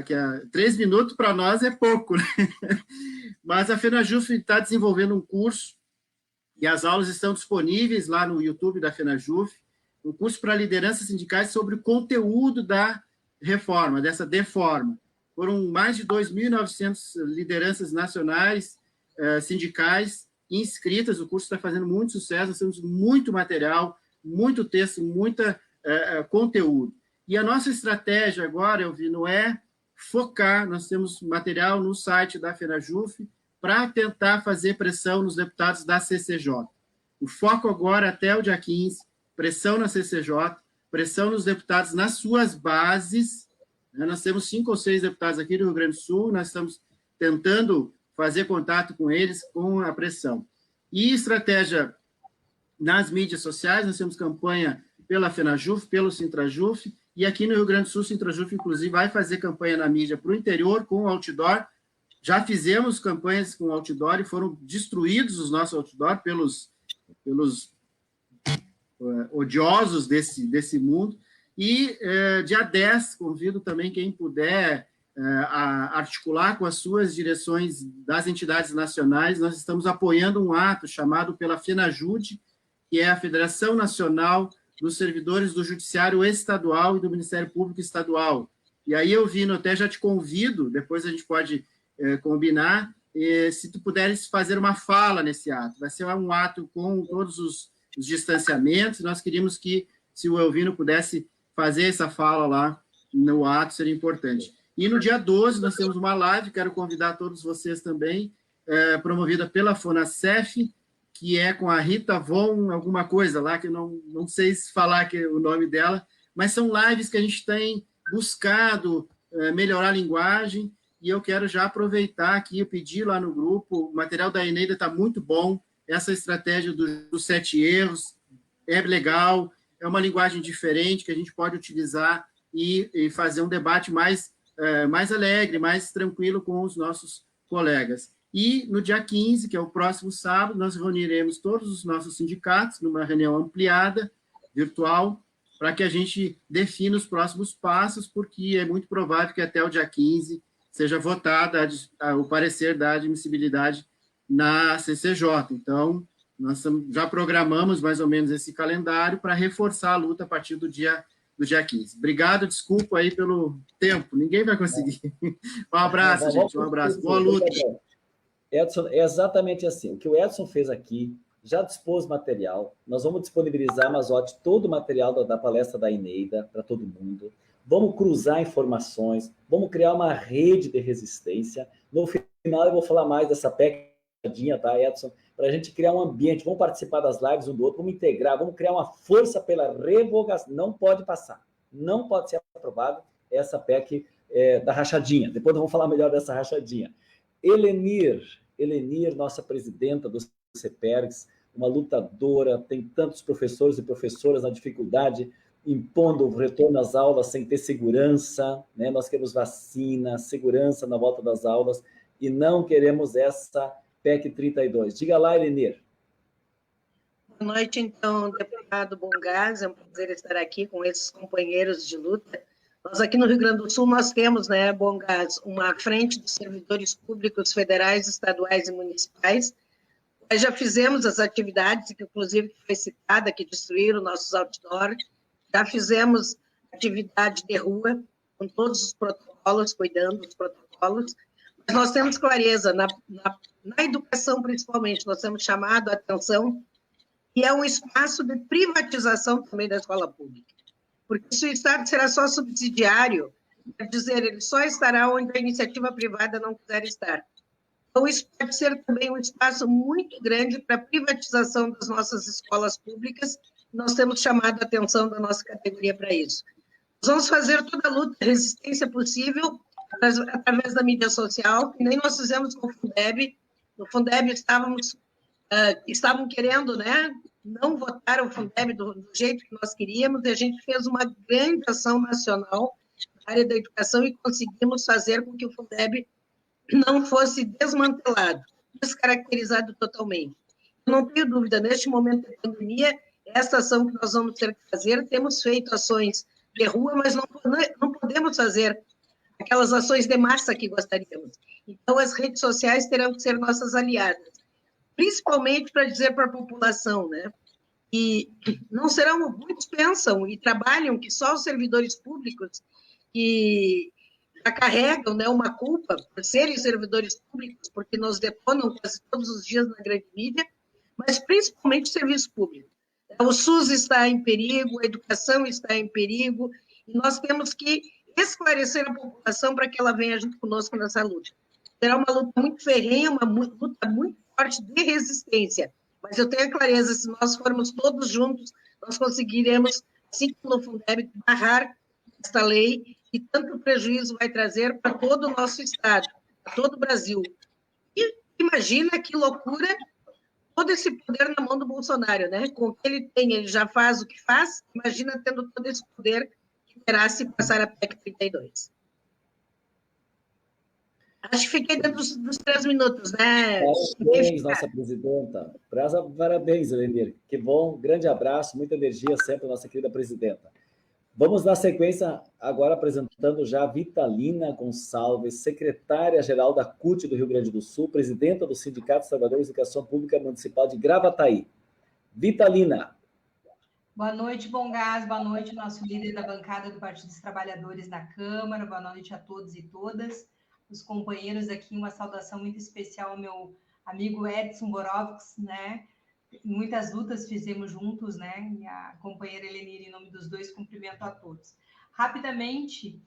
que 3 minutos para nós é pouco, né? Mas a FENAJUF está desenvolvendo um curso, e as aulas estão disponíveis lá no YouTube da FENAJUF, um curso para lideranças sindicais sobre o conteúdo da reforma, dessa deforma. Foram mais de 2.900 lideranças nacionais, sindicais, inscritas. O curso está fazendo muito sucesso, nós temos muito material, muito texto, muito conteúdo. E a nossa estratégia agora, Elvino, é focar, nós temos material no site da FENAJUF para tentar fazer pressão nos deputados da CCJ. O foco agora, até o dia 15, pressão na CCJ, pressão nos deputados nas suas bases. Nós temos 5 ou 6 deputados aqui do Rio Grande do Sul, nós estamos tentando fazer contato com eles com a pressão. E estratégia nas mídias sociais, nós temos campanha pela FENAJUF, pelo Sintrajuf, e aqui no Rio Grande do Sul, o Sintrajuf, inclusive, vai fazer campanha na mídia para o interior com outdoor. Já fizemos campanhas com outdoor e foram destruídos os nossos outdoor pelos odiosos desse mundo. E dia 10, convido também quem puder a articular com as suas direções das entidades nacionais. Nós estamos apoiando um ato chamado pela FENAJUDE, que é a Federação Nacional dos Servidores do Judiciário Estadual e do Ministério Público Estadual. E aí, Elvino, até já te convido, depois a gente pode combinar, se tu puderes fazer uma fala nesse ato. Vai ser um ato com todos os distanciamentos. Nós queríamos que, se o Elvino pudesse fazer essa fala lá no ato, seria importante. E no dia 12, nós temos uma live, quero convidar todos vocês também, promovida pela FONACEF, que é com a Rita Von, alguma coisa lá, que eu não sei se falar o nome dela, mas são lives que a gente tem buscado melhorar a linguagem, e eu quero já aproveitar aqui, eu pedi lá no grupo, o material da Eneida está muito bom, essa estratégia dos 7 erros é legal, é uma linguagem diferente que a gente pode utilizar e fazer um debate mais alegre, mais tranquilo com os nossos colegas. E no dia 15, que é o próximo sábado, nós reuniremos todos os nossos sindicatos numa reunião ampliada, virtual, para que a gente defina os próximos passos, porque é muito provável que até o dia 15 seja votada o parecer da admissibilidade na CCJ. Então, nós já programamos mais ou menos esse calendário para reforçar a luta a partir do dia 15. Obrigado, desculpa aí pelo tempo, ninguém vai conseguir. Um abraço, gente, um abraço. Boa luta. Edson, é exatamente assim. O que o Edson fez aqui, já dispôs material, nós vamos disponibilizar, Mazotti, todo o material da palestra da Eneida para todo mundo. Vamos cruzar informações, vamos criar uma rede de resistência. No final, eu vou falar mais dessa pegadinha, tá, Edson? Para a gente criar um ambiente, vamos participar das lives um do outro, vamos integrar, vamos criar uma força pela revogação. Não pode passar, não pode ser aprovado essa PEC da rachadinha. Depois nós vamos falar melhor dessa rachadinha. Helenir, nossa presidenta do CEPERGS, uma lutadora, tem tantos professores e professoras na dificuldade, impondo o retorno às aulas sem ter segurança, né? Nós queremos vacina, segurança na volta das aulas, e não queremos essa PEC 32. Diga lá, Helenir. Boa noite, então, deputado Bongás, é um prazer estar aqui com esses companheiros de luta. Nós aqui no Rio Grande do Sul, nós temos, né, Bongás, uma frente dos servidores públicos federais, estaduais e municipais. Nós já fizemos as atividades, que inclusive foi citada, que destruíram nossos outdoors. Já fizemos atividade de rua, com todos os protocolos, cuidando dos protocolos. Mas nós temos clareza, na educação principalmente, nós temos chamado a atenção, que é um espaço de privatização também da escola pública. Porque se o Estado será só subsidiário, quer dizer, ele só estará onde a iniciativa privada não quiser estar. Então, isso pode ser também um espaço muito grande para a privatização das nossas escolas públicas. Nós temos chamado a atenção da nossa categoria para isso. Nós vamos fazer toda a luta, a resistência possível, através da mídia social, que nem nós fizemos com o Fundeb. No Fundeb estavam querendo, né, não votar o Fundeb do jeito que nós queríamos, e a gente fez uma grande ação nacional na área da educação e conseguimos fazer com que o Fundeb não fosse desmantelado, descaracterizado totalmente. Eu não tenho dúvida, neste momento da pandemia, essa ação que nós vamos ter que fazer, temos feito ações de rua, mas não podemos fazer aquelas ações de massa que gostaríamos. Então, as redes sociais terão que ser nossas aliadas, principalmente para dizer para a população, né? E não serão, muitos pensam e trabalham que só os servidores públicos que carregam, né, uma culpa por serem servidores públicos, porque nos deponam quase todos os dias na grande mídia, mas principalmente o serviço público. O SUS está em perigo, a educação está em perigo, e nós temos que esclarecer a população para que ela venha junto conosco nessa luta. Será uma luta muito ferrenha, uma luta muito forte de resistência, mas eu tenho a clareza, se nós formos todos juntos, nós conseguiremos, assim como no Fundeb, barrar esta lei, e tanto prejuízo vai trazer para todo o nosso Estado, para todo o Brasil. E imagina que loucura todo esse poder na mão do Bolsonaro, né? Com o que ele tem, ele já faz o que faz, imagina tendo todo esse poder que terá se passar a PEC 32. Acho que fiquei dentro dos 3 minutos, né? Parabéns, nossa presidenta. Parabéns, Elenir. Que bom, grande abraço, muita energia sempre, nossa querida presidenta. Vamos dar sequência agora apresentando já a Vitalina Gonçalves, secretária-geral da CUT do Rio Grande do Sul, presidenta do Sindicato dos Trabalhadores de Educação Pública Municipal de Gravataí. Vitalina. Boa noite, Bongás. Boa noite, nosso líder da bancada do Partido dos Trabalhadores na Câmara. Boa noite a todos e todas. Os companheiros aqui, uma saudação muito especial ao meu amigo Edson Borovics, né? Muitas lutas fizemos juntos, né? E a companheira Elenir, em nome dos dois, cumprimento a todos. Rapidamente,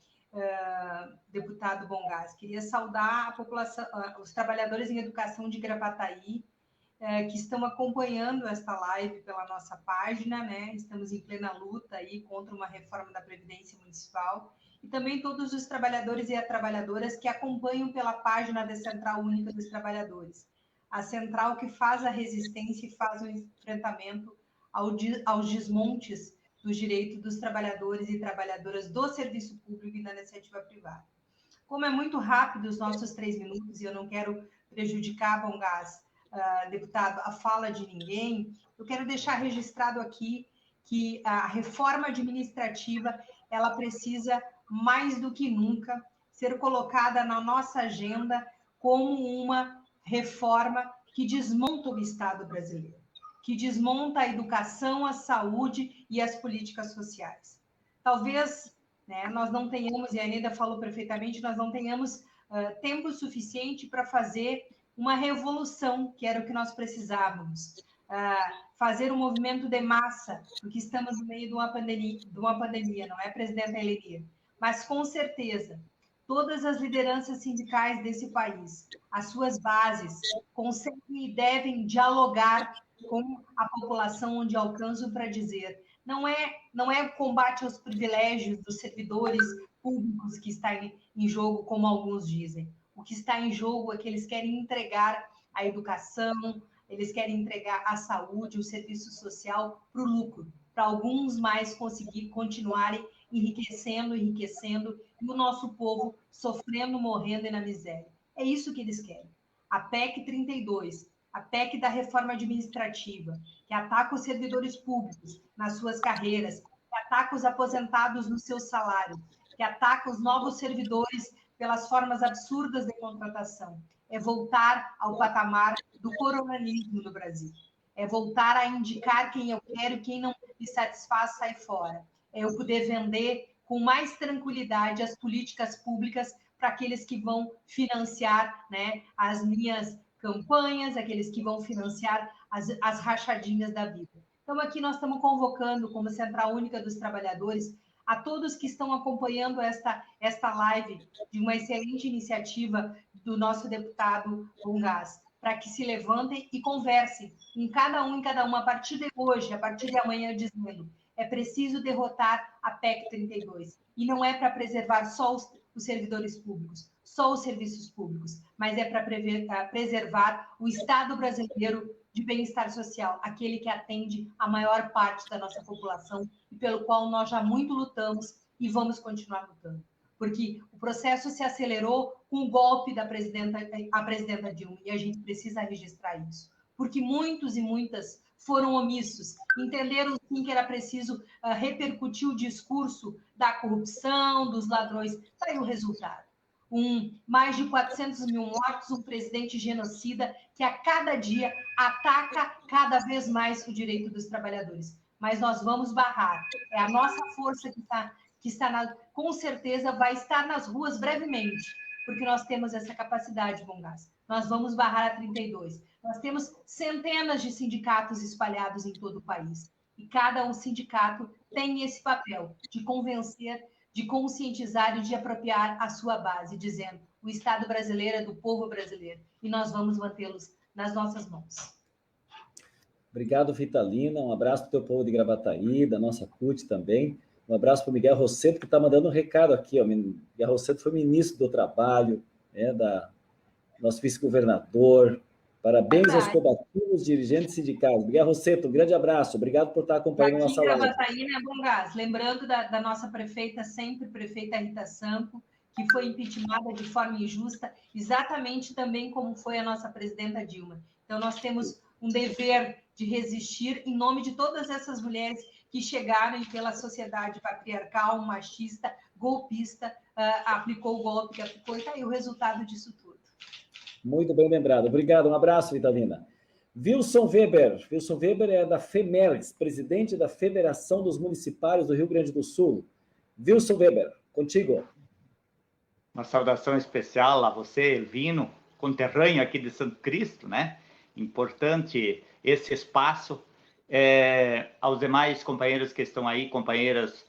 deputado Bongás, queria saudar a população, os trabalhadores em educação de Gravataí, que estão acompanhando esta live pela nossa página, né? Estamos em plena luta aí contra uma reforma da Previdência Municipal, e também todos os trabalhadores e trabalhadoras que acompanham pela página da Central Única dos Trabalhadores, a central que faz a resistência e faz o enfrentamento aos desmontes dos direitos dos trabalhadores e trabalhadoras do serviço público e da iniciativa privada. Como é muito rápido os nossos 3 minutos, e eu não quero prejudicar, Bongás, deputado, a fala de ninguém, eu quero deixar registrado aqui que a reforma administrativa, ela precisa, mais do que nunca, ser colocada na nossa agenda como uma reforma que desmonta o Estado brasileiro, que desmonta a educação, a saúde e as políticas sociais. Talvez, né, nós não tenhamos, e a Aneda falou perfeitamente, nós não tenhamos tempo suficiente para fazer uma revolução, que era o que nós precisávamos, fazer um movimento de massa, porque estamos no meio de uma pandemia, não é, presidenta Elenir? Mas, com certeza, todas as lideranças sindicais desse país, as suas bases, conseguem e devem dialogar com a população onde alcançam para dizer não é o combate aos privilégios dos servidores públicos que está em jogo, como alguns dizem. O que está em jogo é que eles querem entregar a educação, eles querem entregar a saúde, o serviço social para o lucro, para alguns mais conseguir continuarem enriquecendo, e o nosso povo sofrendo, morrendo e na miséria. É isso que eles querem. A PEC 32, a PEC da reforma administrativa, que ataca os servidores públicos nas suas carreiras, que ataca os aposentados nos seus salários, que ataca os novos servidores pelas formas absurdas de contratação. É voltar ao patamar do coronelismo no Brasil. É voltar a indicar quem eu quero e quem não me satisfaz sai fora. É eu poder vender com mais tranquilidade as políticas públicas para aqueles que vão financiar, né, as minhas campanhas, aqueles que vão financiar as rachadinhas da vida. Então, aqui nós estamos convocando, como Central Única dos Trabalhadores, a todos que estão acompanhando esta live de uma excelente iniciativa do nosso deputado Bongás, para que se levantem e conversem em cada uma, a partir de hoje, a partir de amanhã, dizendo é preciso derrotar a PEC 32. E não é para preservar só os servidores públicos, só os serviços públicos, mas é para preservar o Estado brasileiro de bem-estar social, aquele que atende a maior parte da nossa população e pelo qual nós já muito lutamos e vamos continuar lutando. Porque o processo se acelerou com o golpe da presidenta Dilma, e a gente precisa registrar isso. Porque muitos e muitas foram omissos, entenderam sim que era preciso repercutir o discurso da corrupção, dos ladrões. Está aí o resultado. Mais de 400 mil mortos, um presidente genocida que a cada dia ataca cada vez mais o direito dos trabalhadores. Mas nós vamos barrar. É a nossa força com certeza vai estar nas ruas brevemente, porque nós temos essa capacidade, Bom Gás. Nós vamos barrar a 32. Nós temos centenas de sindicatos espalhados em todo o país. E cada um sindicato tem esse papel de convencer, de conscientizar e de apropriar a sua base, dizendo: o Estado brasileiro é do povo brasileiro e nós vamos mantê-los nas nossas mãos. Obrigado, Vitalina. Um abraço para o teu povo de Gravataí, da nossa CUT também. Um abraço para o Miguel Rosseto, que está mandando um recado aqui. Ó. Miguel Rosseto foi ministro do Trabalho, nosso vice-governador. Parabéns aos combativos, dirigentes sindicais. Miguel Rosseto, um grande abraço. Obrigado por estar acompanhando a nossa live. Gravataí, né, Bom Gás? Lembrando da nossa prefeita, sempre prefeita Rita Sampo, que foi impeachmentada de forma injusta, exatamente também como foi a nossa presidenta Dilma. Então, nós temos um dever de resistir em nome de todas essas mulheres que chegaram e pela sociedade patriarcal, machista, golpista, aplicou o golpe que aplicou, e está aí o resultado disso tudo. Muito bem lembrado. Obrigado. Um abraço, Vitalina. Wilson Weber. Wilson Weber é da FEMERGS, presidente da Federação dos Municipários do Rio Grande do Sul. Wilson Weber, contigo. Uma saudação especial a você, Elvino, conterrâneo aqui de Santo Cristo, né? Importante esse espaço. Aos demais companheiros que estão aí, companheiras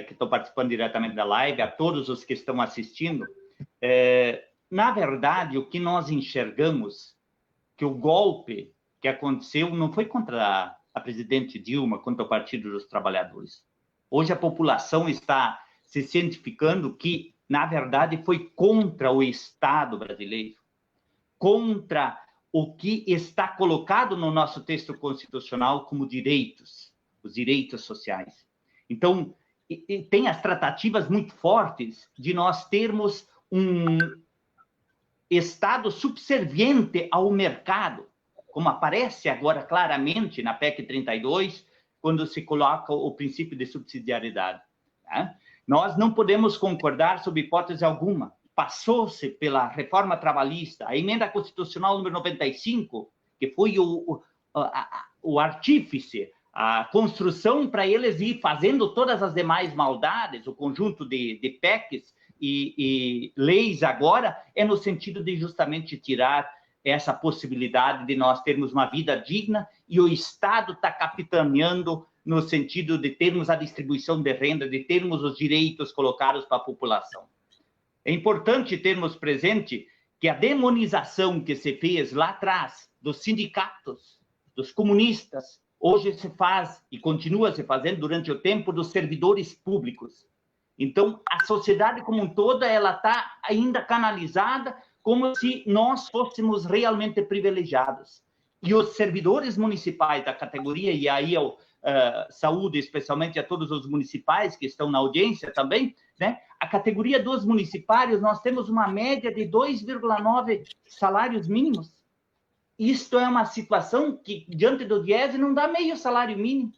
que estão participando diretamente da live, a todos os que estão assistindo. Na verdade, o que nós enxergamos, que o golpe que aconteceu não foi contra a presidente Dilma, contra o Partido dos Trabalhadores. Hoje a população está se cientificando que, na verdade, foi contra o Estado brasileiro, contra o que está colocado no nosso texto constitucional como direitos, os direitos sociais. Então, tem as tratativas muito fortes de nós termos um Estado subserviente ao mercado, como aparece agora claramente na PEC 32, quando se coloca o princípio de subsidiariedade. Né? Nós não podemos concordar sob hipótese alguma. Passou-se pela reforma trabalhista, a emenda constitucional número 95, que foi o artífice, a construção para eles ir fazendo todas as demais maldades, o conjunto de PECs e leis agora, é no sentido de justamente tirar essa possibilidade de nós termos uma vida digna, e o Estado está capitaneando no sentido de termos a distribuição de renda, de termos os direitos colocados para a população. É importante termos presente que a demonização que se fez lá atrás dos sindicatos, dos comunistas, hoje se faz e continua se fazendo durante o tempo dos servidores públicos. Então, a sociedade como um todo, ela está ainda canalizada como se nós fôssemos realmente privilegiados. E os servidores municipais da categoria, e aí eu saúdo especialmente a todos os municipais que estão na audiência também, né? A categoria dos municipários, nós temos uma média de 2,9 salários mínimos. Isto é uma situação que, diante do Diese, não dá meio salário mínimo.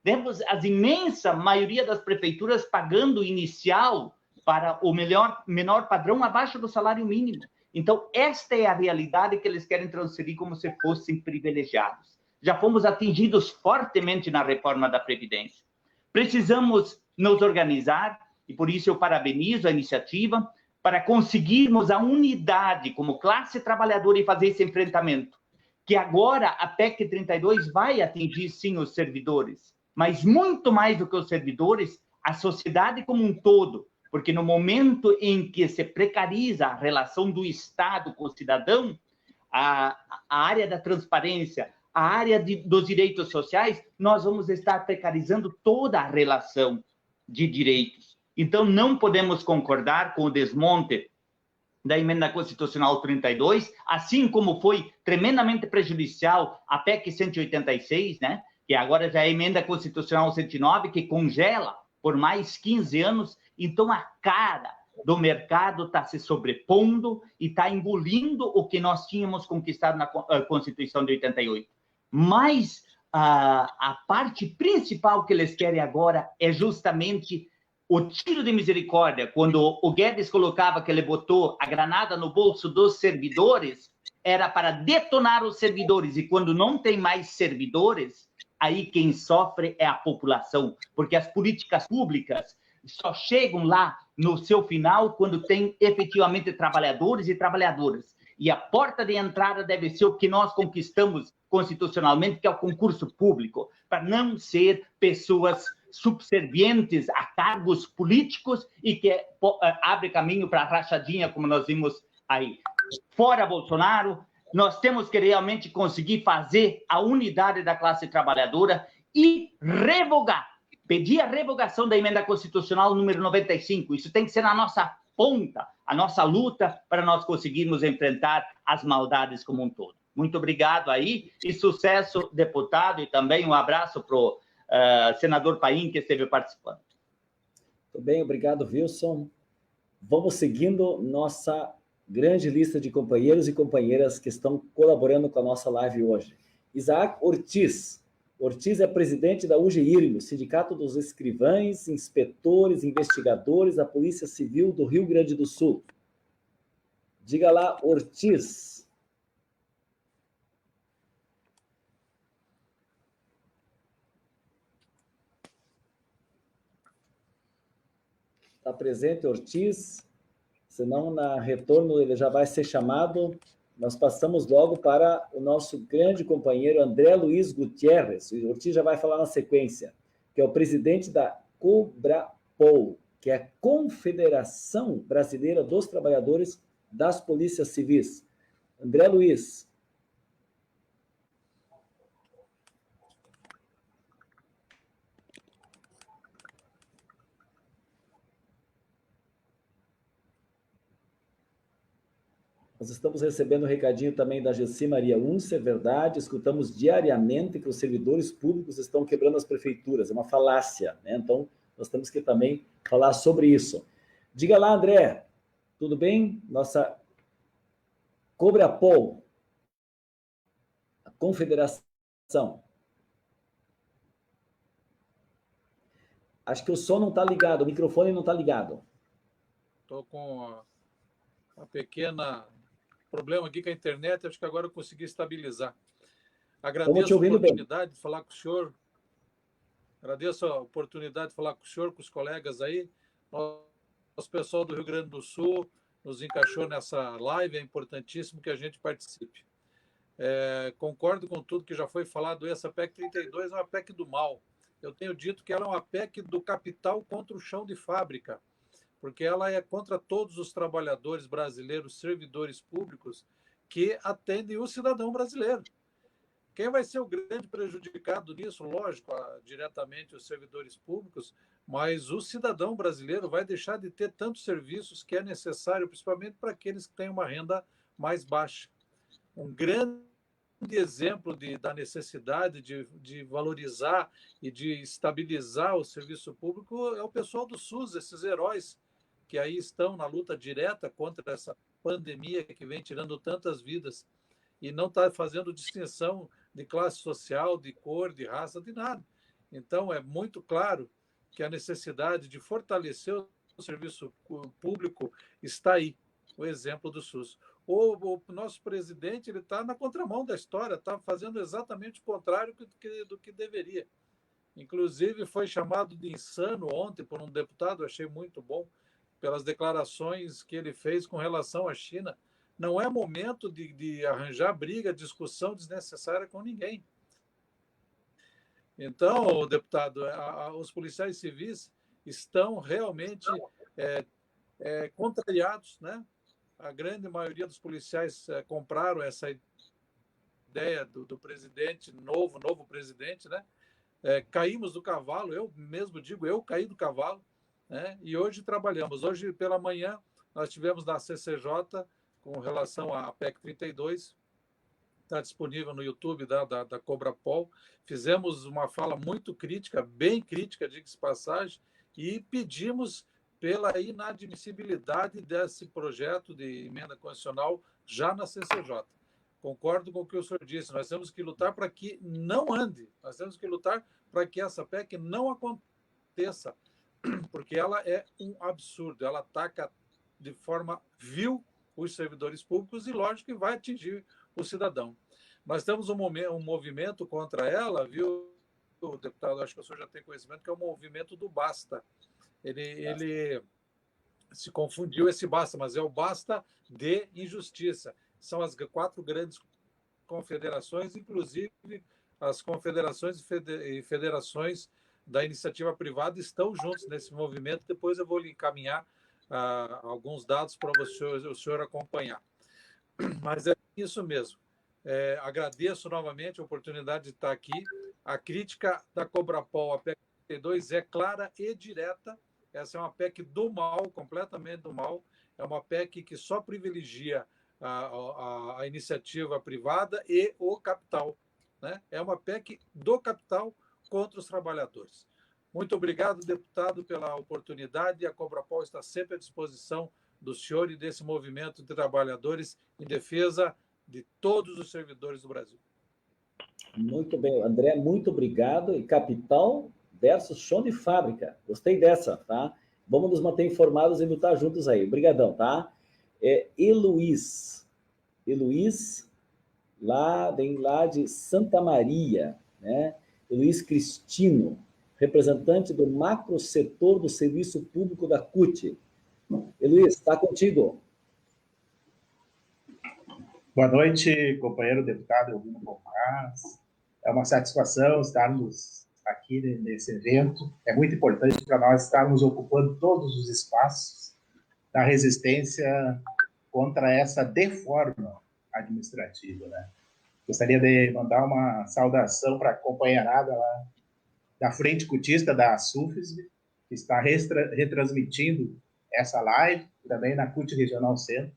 Temos a imensa maioria das prefeituras pagando inicial para o menor padrão abaixo do salário mínimo. Então, esta é a realidade que eles querem transferir como se fossem privilegiados. Já fomos atingidos fortemente na reforma da Previdência. Precisamos nos organizar, e por isso eu parabenizo a iniciativa, para conseguirmos a unidade como classe trabalhadora e fazer esse enfrentamento. Que agora a PEC 32 vai atingir, sim, os servidores, mas muito mais do que os servidores, a sociedade como um todo, porque no momento em que se precariza a relação do Estado com o cidadão, a área da transparência, a área dos direitos sociais, nós vamos estar precarizando toda a relação de direitos. Então, não podemos concordar com o desmonte da emenda constitucional 32, assim como foi tremendamente prejudicial a PEC 186, né? Que agora já é a emenda constitucional 109, que congela por mais 15 anos. Então, a cara do mercado está se sobrepondo e está engolindo o que nós tínhamos conquistado na Constituição de 88. Mas a parte principal que eles querem agora é justamente o tiro de misericórdia. Quando o Guedes colocava que ele botou a granada no bolso dos servidores, era para detonar os servidores. E quando não tem mais servidores, aí quem sofre é a população, porque as políticas públicas só chegam lá no seu final quando tem efetivamente trabalhadores e trabalhadoras. E a porta de entrada deve ser o que nós conquistamos constitucionalmente, que é o concurso público, para não ser pessoas subservientes a cargos políticos e que abre caminho para a rachadinha, como nós vimos aí. Fora Bolsonaro, nós temos que realmente conseguir fazer a unidade da classe trabalhadora e revogar, pedir a revogação da emenda constitucional número 95. Isso tem que ser na nossa ponta, a nossa luta para nós conseguirmos enfrentar as maldades como um todo. Muito obrigado aí e sucesso, deputado, e também um abraço para o senador Paim, que esteve participando. Muito bem, obrigado, Wilson. Vamos seguindo nossa grande lista de companheiros e companheiras que estão colaborando com a nossa live hoje. Isaac Ortiz. Ortiz é presidente da UGIRME, Sindicato dos Escrivães, Inspetores, Investigadores da Polícia Civil do Rio Grande do Sul. Diga lá, Ortiz. Está presente, Ortiz? Senão, na retorno, ele já vai ser chamado. Nós passamos logo para o nosso grande companheiro André Luiz Gutierrez. O Ortiz já vai falar na sequência, que é o presidente da COBRAPOL, que é a Confederação Brasileira dos Trabalhadores das Polícias Civis. André Luiz. Nós estamos recebendo um recadinho também da Gessi Maria Unce, é verdade, escutamos diariamente que os servidores públicos estão quebrando as prefeituras, é uma falácia, né? Então, nós temos que também falar sobre isso. Diga lá, André, tudo bem? Nossa COBRAPOL, a Confederação. Acho que o som não está ligado, o microfone não está ligado. Estou com uma pequena problema aqui com a internet, acho que agora eu consegui estabilizar. Agradeço a oportunidade de falar com o senhor. Agradeço a oportunidade de falar com o senhor, com os colegas aí. Nosso pessoal do Rio Grande do Sul nos encaixou nessa live, é importantíssimo que a gente participe. Concordo com tudo que já foi falado. Essa PEC 32 é uma PEC do mal. Eu tenho dito que ela é uma PEC do capital contra o chão de fábrica, porque ela é contra todos os trabalhadores brasileiros, servidores públicos, que atendem o cidadão brasileiro. Quem vai ser o grande prejudicado nisso? Lógico, diretamente os servidores públicos, mas o cidadão brasileiro vai deixar de ter tantos serviços que é necessário, principalmente para aqueles que têm uma renda mais baixa. Um grande exemplo da necessidade de valorizar e de estabilizar o serviço público é o pessoal do SUS, esses heróis que aí estão na luta direta contra essa pandemia que vem tirando tantas vidas e não está fazendo distinção de classe social, de cor, de raça, de nada. Então, é muito claro que a necessidade de fortalecer o serviço público está aí, o exemplo do SUS. O nosso presidente ele está na contramão da história, está fazendo exatamente o contrário do que deveria. Inclusive, foi chamado de insano ontem por um deputado, achei muito bom, pelas declarações que ele fez com relação à China. Não é momento de arranjar briga, discussão desnecessária com ninguém. Então, deputado, os policiais civis estão realmente contrariados, né? A grande maioria dos policiais compraram essa ideia do presidente, novo presidente, né? Caímos do cavalo, eu mesmo digo, eu caí do cavalo. né? E hoje trabalhamos. Hoje pela manhã nós tivemos na CCJ, com relação à PEC 32, está disponível no YouTube da Cobrapol. Fizemos uma fala muito crítica, bem crítica, diga-se passagem, e pedimos pela inadmissibilidade desse projeto de emenda constitucional já na CCJ. Concordo com o que o senhor disse, nós temos que lutar para que não ande, nós temos que lutar para que essa PEC não aconteça, porque ela é um absurdo, ela ataca de forma vil os servidores públicos e, lógico, que vai atingir o cidadão. Nós temos um movimento contra ela, viu, deputado? Acho que o senhor já tem conhecimento, que é o movimento do Basta. Ele se confundiu esse Basta, mas é o Basta de Injustiça. São as 4 grandes confederações, inclusive as confederações e federações da iniciativa privada estão juntos nesse movimento. Depois eu vou lhe encaminhar alguns dados para o senhor acompanhar. Mas é isso mesmo. Agradeço novamente a oportunidade de estar aqui. A crítica da Cobrapol, a PEC 32, é clara e direta. Essa é uma PEC do mal, completamente do mal. É uma PEC que só privilegia a iniciativa privada e o capital, né? É uma PEC do capital contra os trabalhadores. Muito obrigado, deputado, pela oportunidade. A Cobrapol está sempre à disposição do senhor e desse movimento de trabalhadores em defesa de todos os servidores do Brasil. Muito bem, André, muito obrigado. E capital versus chão de fábrica. Gostei dessa, tá? Vamos nos manter informados e lutar juntos aí. Obrigadão, tá? Eluiz, vem lá de Santa Maria, né? Eluiz Cristino, representante do macro setor do Serviço Público da CUT. Eluiz, está contigo. Boa noite, companheiro deputado Elvino Bongas. É uma satisfação estarmos aqui nesse evento. É muito importante para nós estarmos ocupando todos os espaços da resistência contra essa deforma administrativa, né? Gostaria de mandar uma saudação para a companheirada lá da Frente Cutista da SUFESB, que está retransmitindo essa live, também na CUT Regional Centro,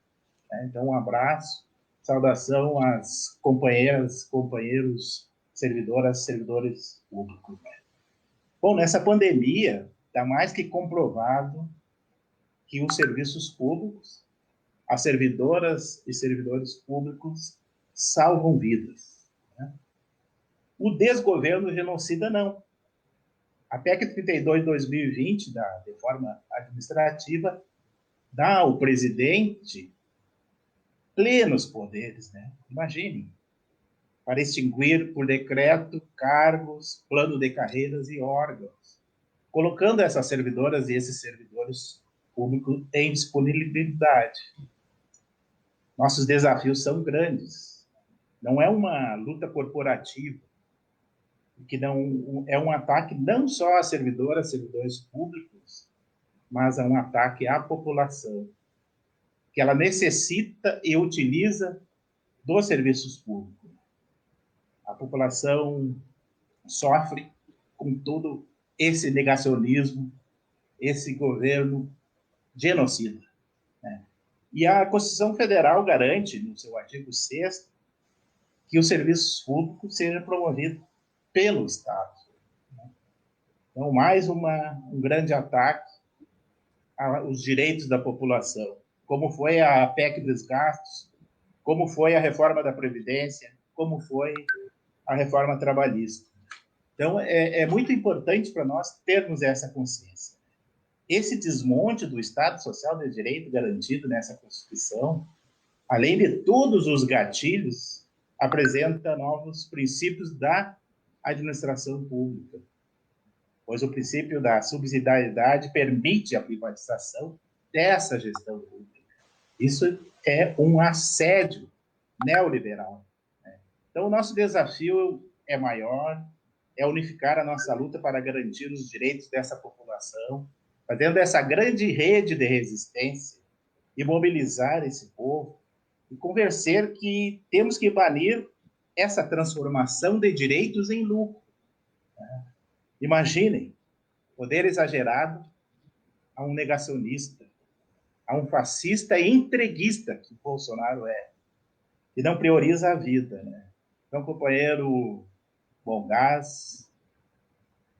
né? Então, um abraço, saudação às companheiras, companheiros, servidoras, servidores públicos. Bom, nessa pandemia, está mais que comprovado que os serviços públicos, as servidoras e servidores públicos salvam vidas, né? O desgoverno genocida não. A PEC 32 de 2020, da reforma administrativa, dá ao presidente plenos poderes, né? Imaginem, para extinguir por decreto cargos, plano de carreiras e órgãos, colocando essas servidoras e esses servidores públicos em disponibilidade. Nossos desafios são grandes. Não é uma luta corporativa, que não é um ataque não só a servidoras, servidores públicos, mas é um ataque à população, que ela necessita e utiliza dos serviços públicos. A população sofre com todo esse negacionismo, esse governo genocida, né? E a Constituição Federal garante, no seu artigo 6º, que os serviços públicos sejam promovidos pelo Estado, né? Então, mais um grande ataque aos direitos da população, como foi a PEC dos gastos, como foi a reforma da Previdência, como foi a reforma trabalhista. Então, é muito importante para nós termos essa consciência. Esse desmonte do Estado Social de Direito garantido nessa Constituição, além de todos os gatilhos, apresenta novos princípios da administração pública, pois o princípio da subsidiariedade permite a privatização dessa gestão pública. Isso é um assédio neoliberal, né? Então, o nosso desafio é maior, é unificar a nossa luta para garantir os direitos dessa população, fazendo essa grande rede de resistência e mobilizar esse povo e convencer que temos que banir essa transformação de direitos em lucro, né? Imaginem, poder exagerado a um negacionista, a um fascista e entreguista que Bolsonaro é, e não prioriza a vida, né? Então, companheiro Bongás,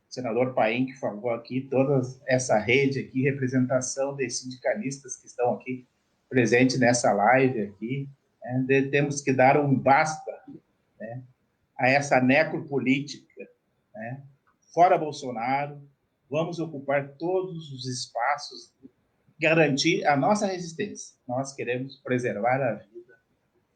senador Paim, que falou aqui, toda essa rede aqui, representação de sindicalistas que estão aqui presentes nessa live aqui, né? Temos que dar um basta, né, a essa necropolítica, né? Fora Bolsonaro, vamos ocupar todos os espaços, garantir a nossa resistência. Nós queremos preservar a vida.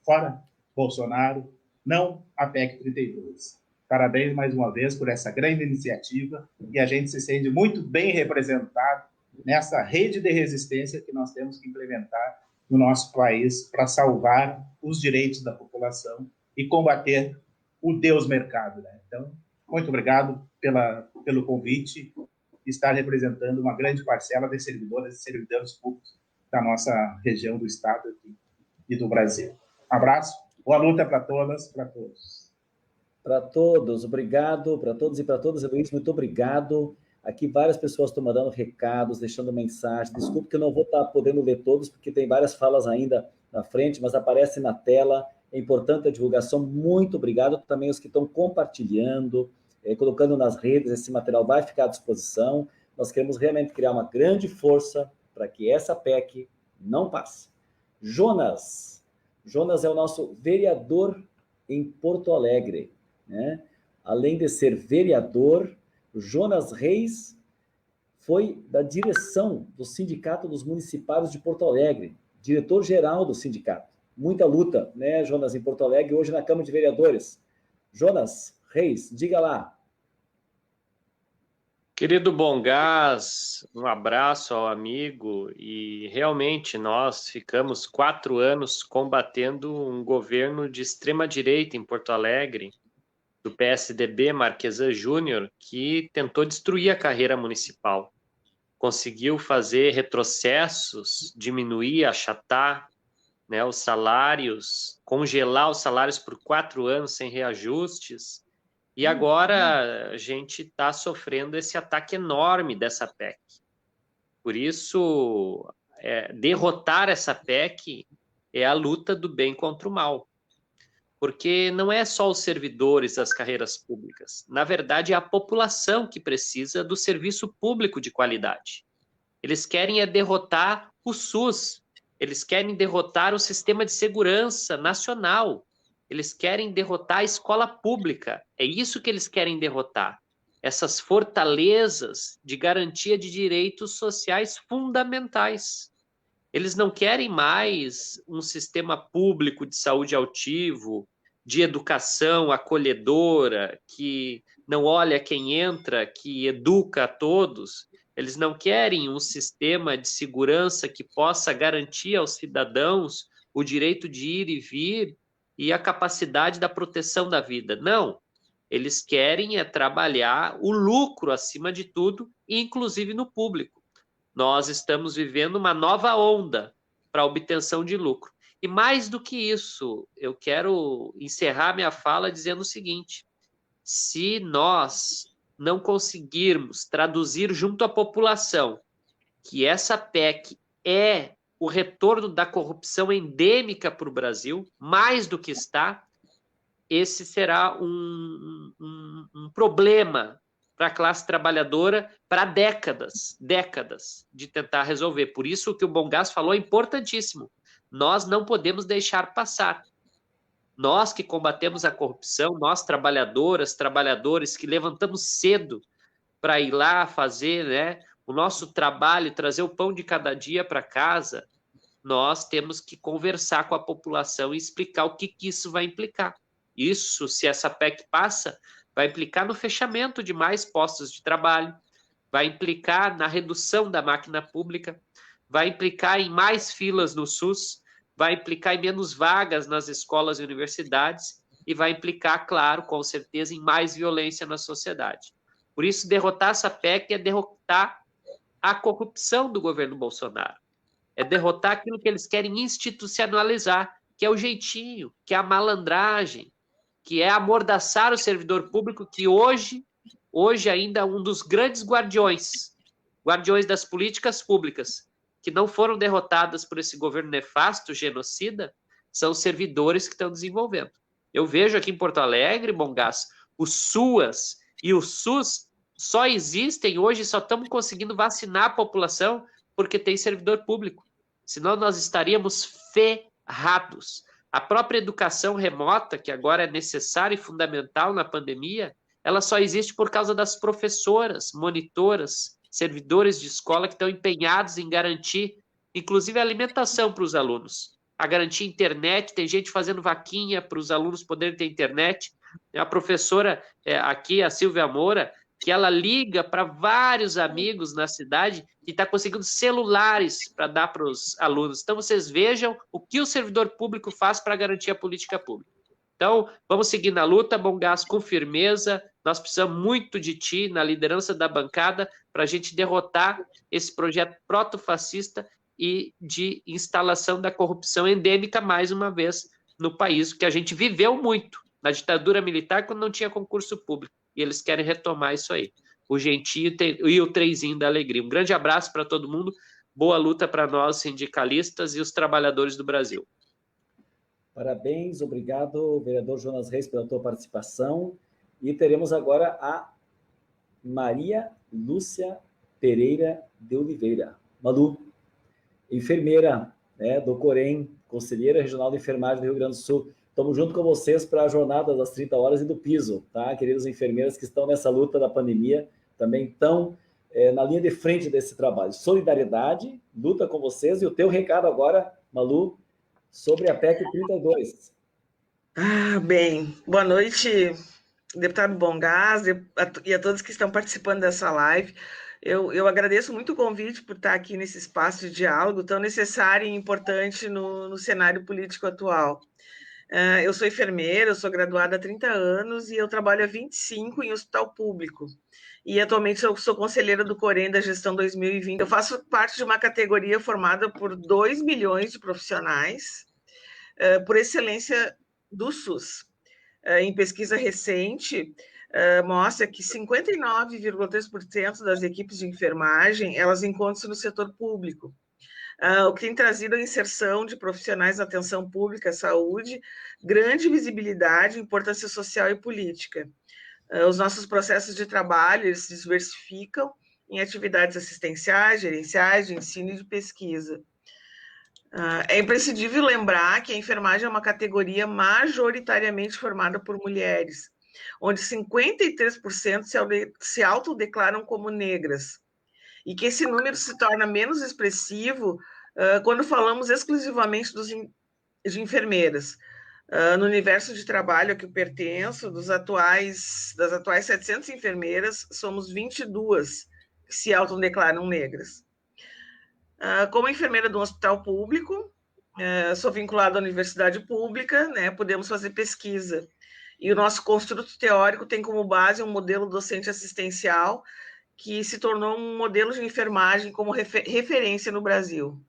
Fora Bolsonaro, não a PEC 32. Parabéns mais uma vez por essa grande iniciativa e a gente se sente muito bem representado nessa rede de resistência que nós temos que implementar no nosso país para salvar os direitos da população e combater o Deus mercado, né? Então, muito obrigado pelo convite de estar representando uma grande parcela de servidoras e servidores públicos da nossa região do estado aqui e do Brasil. Um abraço, boa luta para todas, para todos. Para todos, obrigado, para todos e para todas, Luiz, muito obrigado. Aqui várias pessoas estão mandando recados, deixando mensagens. Desculpe que eu não vou estar podendo ler todos, porque tem várias falas ainda na frente, mas aparece na tela. É importante a divulgação. Muito obrigado também aos que estão compartilhando, colocando nas redes. Esse material vai ficar à disposição. Nós queremos realmente criar uma grande força para que essa PEC não passe. Jonas é o nosso vereador em Porto Alegre, né? Além de ser vereador, Jonas Reis foi da direção do Sindicato dos Municipários de Porto Alegre, diretor-geral do sindicato. Muita luta, né, Jonas, em Porto Alegre, hoje na Câmara de Vereadores. Jonas Reis, diga lá. Querido Bongás, um abraço ao amigo, e realmente nós ficamos 4 anos combatendo um governo de extrema-direita em Porto Alegre, do PSDB, Marquesan Júnior, que tentou destruir a carreira municipal. Conseguiu fazer retrocessos, diminuir, achatar, né, os salários, congelar os salários por 4 anos sem reajustes, e agora a gente está sofrendo esse ataque enorme dessa PEC. Por isso, derrotar essa PEC é a luta do bem contra o mal. Porque não é só os servidores das carreiras públicas. Na verdade, é a população que precisa do serviço público de qualidade. Eles querem derrotar o SUS, eles querem derrotar o sistema de segurança nacional, eles querem derrotar a escola pública. É isso que eles querem derrotar. Essas fortalezas de garantia de direitos sociais fundamentais. Eles não querem mais um sistema público de saúde altivo, de educação acolhedora, que não olha quem entra, que educa a todos. Eles não querem um sistema de segurança que possa garantir aos cidadãos o direito de ir e vir e a capacidade da proteção da vida. Não. Eles querem trabalhar o lucro acima de tudo, inclusive no público. Nós estamos vivendo uma nova onda para a obtenção de lucro. E mais do que isso, eu quero encerrar minha fala dizendo o seguinte: se nós não conseguirmos traduzir junto à população que essa PEC é o retorno da corrupção endêmica para o Brasil, mais do que está, esse será um problema para a classe trabalhadora para décadas de tentar resolver. Por isso o que o Bongás falou é importantíssimo. Nós não podemos deixar passar. Nós que combatemos a corrupção, nós trabalhadoras, trabalhadores que levantamos cedo para ir lá fazer, né, o nosso trabalho, trazer o pão de cada dia para casa, nós temos que conversar com a população e explicar o que isso vai implicar. Isso, se essa PEC passa, vai implicar no fechamento de mais postos de trabalho, vai implicar na redução da máquina pública, vai implicar em mais filas no SUS, vai implicar em menos vagas nas escolas e universidades e vai implicar, claro, com certeza, em mais violência na sociedade. Por isso, derrotar essa PEC é derrotar a corrupção do governo Bolsonaro, é derrotar aquilo que eles querem institucionalizar, que é o jeitinho, que é a malandragem, que é amordaçar o servidor público, que hoje ainda é um dos grandes guardiões guardiões das políticas públicas, que não foram derrotadas por esse governo nefasto, genocida, são os servidores que estão desenvolvendo. Eu vejo aqui em Porto Alegre, Bongás, o SUAS e o SUS só existem hoje, só estamos conseguindo vacinar a população porque tem servidor público. Senão nós estaríamos ferrados. A própria educação remota, que agora é necessária e fundamental na pandemia, ela só existe por causa das professoras, monitoras, servidores de escola que estão empenhados em garantir, inclusive, a alimentação para os alunos. A garantir internet, tem gente fazendo vaquinha para os alunos poderem ter internet. A professora aqui, a Silvia Moura, que ela liga para vários amigos na cidade e está conseguindo celulares para dar para os alunos. Então, vocês vejam o que o servidor público faz para garantir a política pública. Então, vamos seguir na luta, Bongás, com firmeza. Nós precisamos muito de ti, na liderança da bancada, para a gente derrotar esse projeto protofascista e de instalação da corrupção endêmica, mais uma vez, no país, que a gente viveu muito na ditadura militar, quando não tinha concurso público. E eles querem retomar isso aí. O Gentil e o Trenzinho da Alegria. Um grande abraço para todo mundo. Boa luta para nós, sindicalistas e os trabalhadores do Brasil. Parabéns, obrigado, vereador Jonas Reis, pela tua participação. E teremos agora a Maria Lúcia Pereira de Oliveira. Malu, enfermeira, né, do Corém, Conselheira Regional de Enfermagem do Rio Grande do Sul. Estamos junto com vocês para a jornada das 30 horas e do piso, tá? Queridos enfermeiras que estão nessa luta da pandemia, também estão na linha de frente desse trabalho. Solidariedade, luta com vocês. E o teu recado agora, Malu, sobre a PEC 32. Bem, boa noite, deputado Bongás, e a todos que estão participando dessa live. Eu agradeço muito o convite por estar aqui nesse espaço de diálogo tão necessário e importante no cenário político atual. Eu sou enfermeira, eu sou graduada há 30 anos e eu trabalho há 25 em hospital público. E atualmente eu sou conselheira do Corém da gestão 2020. Eu faço parte de uma categoria formada por 2 milhões de profissionais, por excelência do SUS. Em pesquisa recente, mostra que 59,3% das equipes de enfermagem, elas encontram-se no setor público. O que tem trazido a inserção de profissionais da atenção pública, saúde, grande visibilidade, importância social e política. Os nossos processos de trabalho, eles se diversificam em atividades assistenciais, gerenciais, de ensino e de pesquisa. É imprescindível lembrar que a enfermagem é uma categoria majoritariamente formada por mulheres, onde 53% se autodeclaram como negras, e que esse número se torna menos expressivo quando falamos exclusivamente de enfermeiras. No universo de trabalho a que eu pertenço, das atuais 700 enfermeiras, somos 22 que se autodeclaram negras. Como enfermeira de um hospital público, sou vinculada à universidade pública, né, podemos fazer pesquisa. E o nosso construto teórico tem como base um modelo docente assistencial que se tornou um modelo de enfermagem como referência no Brasil.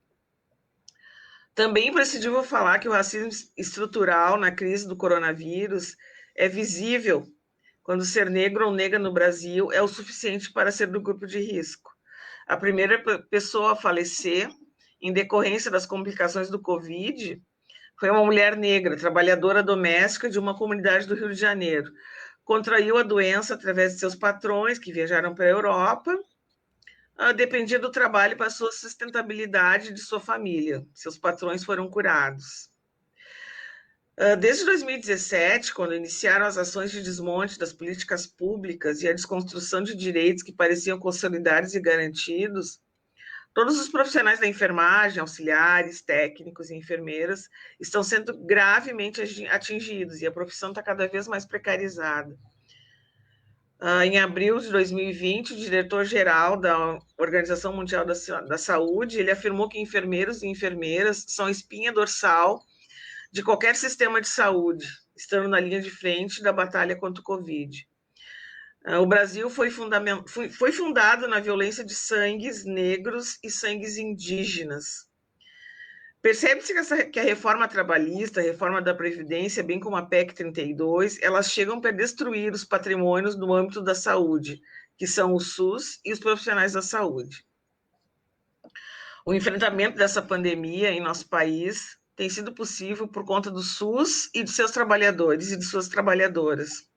Também é imprescindível falar que o racismo estrutural na crise do coronavírus é visível quando ser negro ou negra no Brasil é o suficiente para ser do grupo de risco. A primeira pessoa a falecer em decorrência das complicações do Covid foi uma mulher negra, trabalhadora doméstica de uma comunidade do Rio de Janeiro. Contraiu a doença através de seus patrões, que viajaram para a Europa, dependia do trabalho para a sua sustentabilidade de sua família. Seus patrões foram curados. Desde 2017, quando iniciaram as ações de desmonte das políticas públicas e a desconstrução de direitos que pareciam consolidados e garantidos, todos os profissionais da enfermagem, auxiliares, técnicos e enfermeiras, estão sendo gravemente atingidos e a profissão está cada vez mais precarizada. Em abril de 2020, o diretor-geral da Organização Mundial da Saúde, ele afirmou que enfermeiros e enfermeiras são a espinha dorsal de qualquer sistema de saúde, estando na linha de frente da batalha contra o Covid. O Brasil foi fundado na violência de sangues negros e sangues indígenas. Percebe-se que a reforma trabalhista, a reforma da Previdência, bem como a PEC 32, elas chegam para destruir os patrimônios no âmbito da saúde, que são o SUS e os profissionais da saúde. O enfrentamento dessa pandemia em nosso país tem sido possível por conta do SUS e dos seus trabalhadores e de suas trabalhadoras.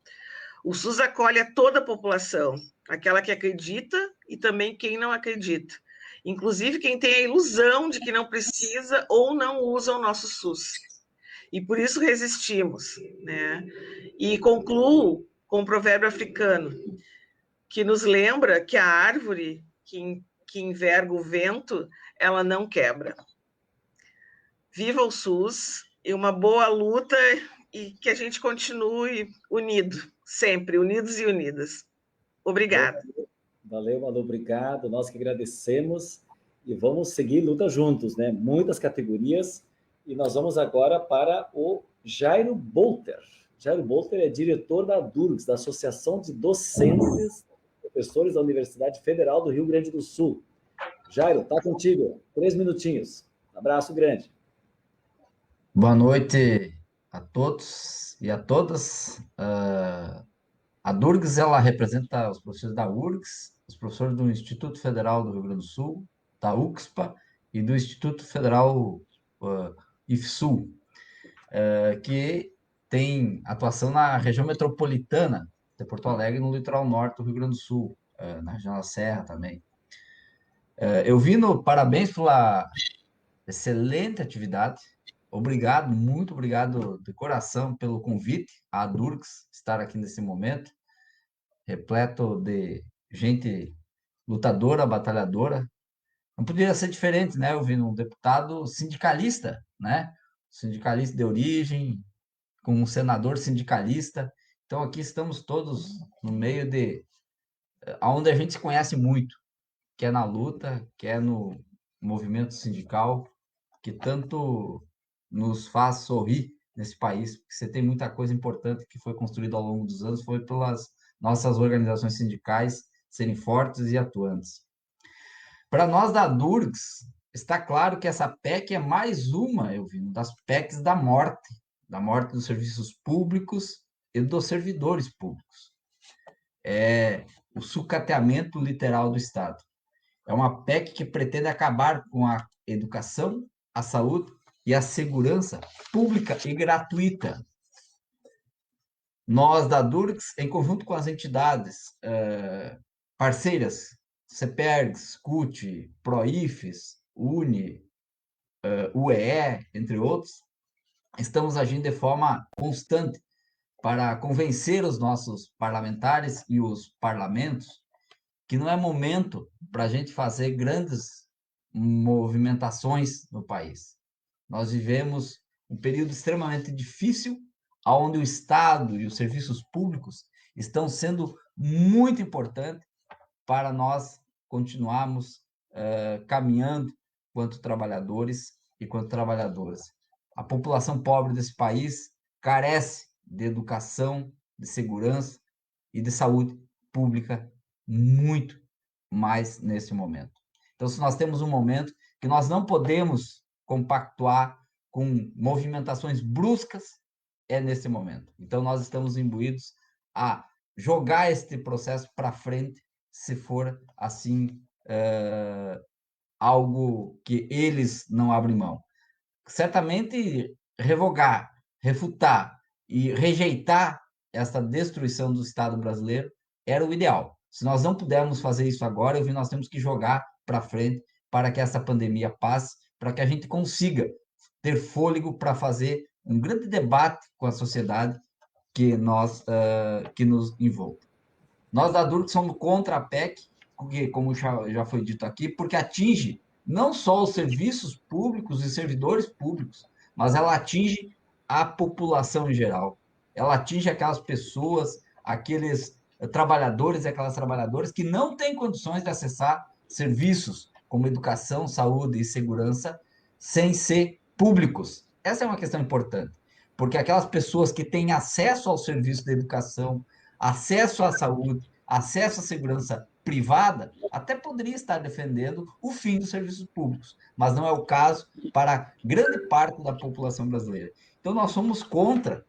O SUS acolhe a toda a população, aquela que acredita e também quem não acredita, inclusive quem tem a ilusão de que não precisa ou não usa o nosso SUS. E por isso resistimos, né? E concluo com um provérbio africano, que nos lembra que a árvore que enverga o vento, ela não quebra. Viva o SUS e uma boa luta e que a gente continue unido, sempre, unidos e unidas. Obrigada. Valeu, Manu, obrigado. Nós que agradecemos e vamos seguir luta juntos, né? Muitas categorias. E nós vamos agora para o Jairo Bolter. Jairo Bolter é diretor da DURGS, da Associação de Docentes e Professores da Universidade Federal do Rio Grande do Sul. Jairo, tá contigo. 3 minutinhos. Um abraço grande. Boa noite a todos e a todas. A DURGS, ela representa os professores da URGS, os professores do Instituto Federal do Rio Grande do Sul, da UXPA e do Instituto Federal IFSU, que tem atuação na região metropolitana de Porto Alegre, no litoral norte do Rio Grande do Sul, na região da Serra também. Elvino, parabéns pela excelente atividade. Obrigado, muito obrigado de coração pelo convite à DURGS estar aqui nesse momento, repleto de gente lutadora, batalhadora. Não poderia ser diferente, né? Eu vi um deputado sindicalista, né? Sindicalista de origem, com um senador sindicalista. Então, aqui estamos todos no meio de onde a gente se conhece muito, que é na luta, que é no movimento sindical, que tanto nos faz sorrir nesse país, porque você tem muita coisa importante que foi construída ao longo dos anos, foi pelas nossas organizações sindicais serem fortes e atuantes. Para nós da DURGS, está claro que essa PEC é mais uma, Elvino, das PECs da morte dos serviços públicos e dos servidores públicos. É o sucateamento literal do Estado. É uma PEC que pretende acabar com a educação, a saúde e a segurança pública e gratuita. Nós, da DURGS, em conjunto com as entidades parceiras, CEPERGS, CUT, PROIFES, UNE, UEE, entre outros, estamos agindo de forma constante para convencer os nossos parlamentares e os parlamentos que não é momento para a gente fazer grandes movimentações no país. Nós vivemos um período extremamente difícil, onde o Estado e os serviços públicos estão sendo muito importantes para nós continuarmos caminhando quanto trabalhadores e quanto trabalhadoras. A população pobre desse país carece de educação, de segurança e de saúde pública muito mais nesse momento. Então, se nós temos um momento que nós não podemos compactuar com movimentações bruscas, é nesse momento. Então, nós estamos imbuídos a jogar este processo para frente, se for assim algo que eles não abrem mão. Certamente, revogar, refutar e rejeitar essa destruição do Estado brasileiro era o ideal. Se nós não pudermos fazer isso agora, nós temos que jogar para frente para que essa pandemia passe, para que a gente consiga ter fôlego para fazer um grande debate com a sociedade que nos envolve. Nós da DURGS somos contra a PEC, porque, como já foi dito aqui, porque atinge não só os serviços públicos e servidores públicos, mas ela atinge a população em geral. Ela atinge aquelas pessoas, aqueles trabalhadores e aquelas trabalhadoras que não têm condições de acessar serviços como educação, saúde e segurança sem ser públicos. Essa é uma questão importante, porque aquelas pessoas que têm acesso ao serviço de educação, acesso à saúde, acesso à segurança privada, até poderia estar defendendo o fim dos serviços públicos, mas não é o caso para grande parte da população brasileira. Então, nós somos contra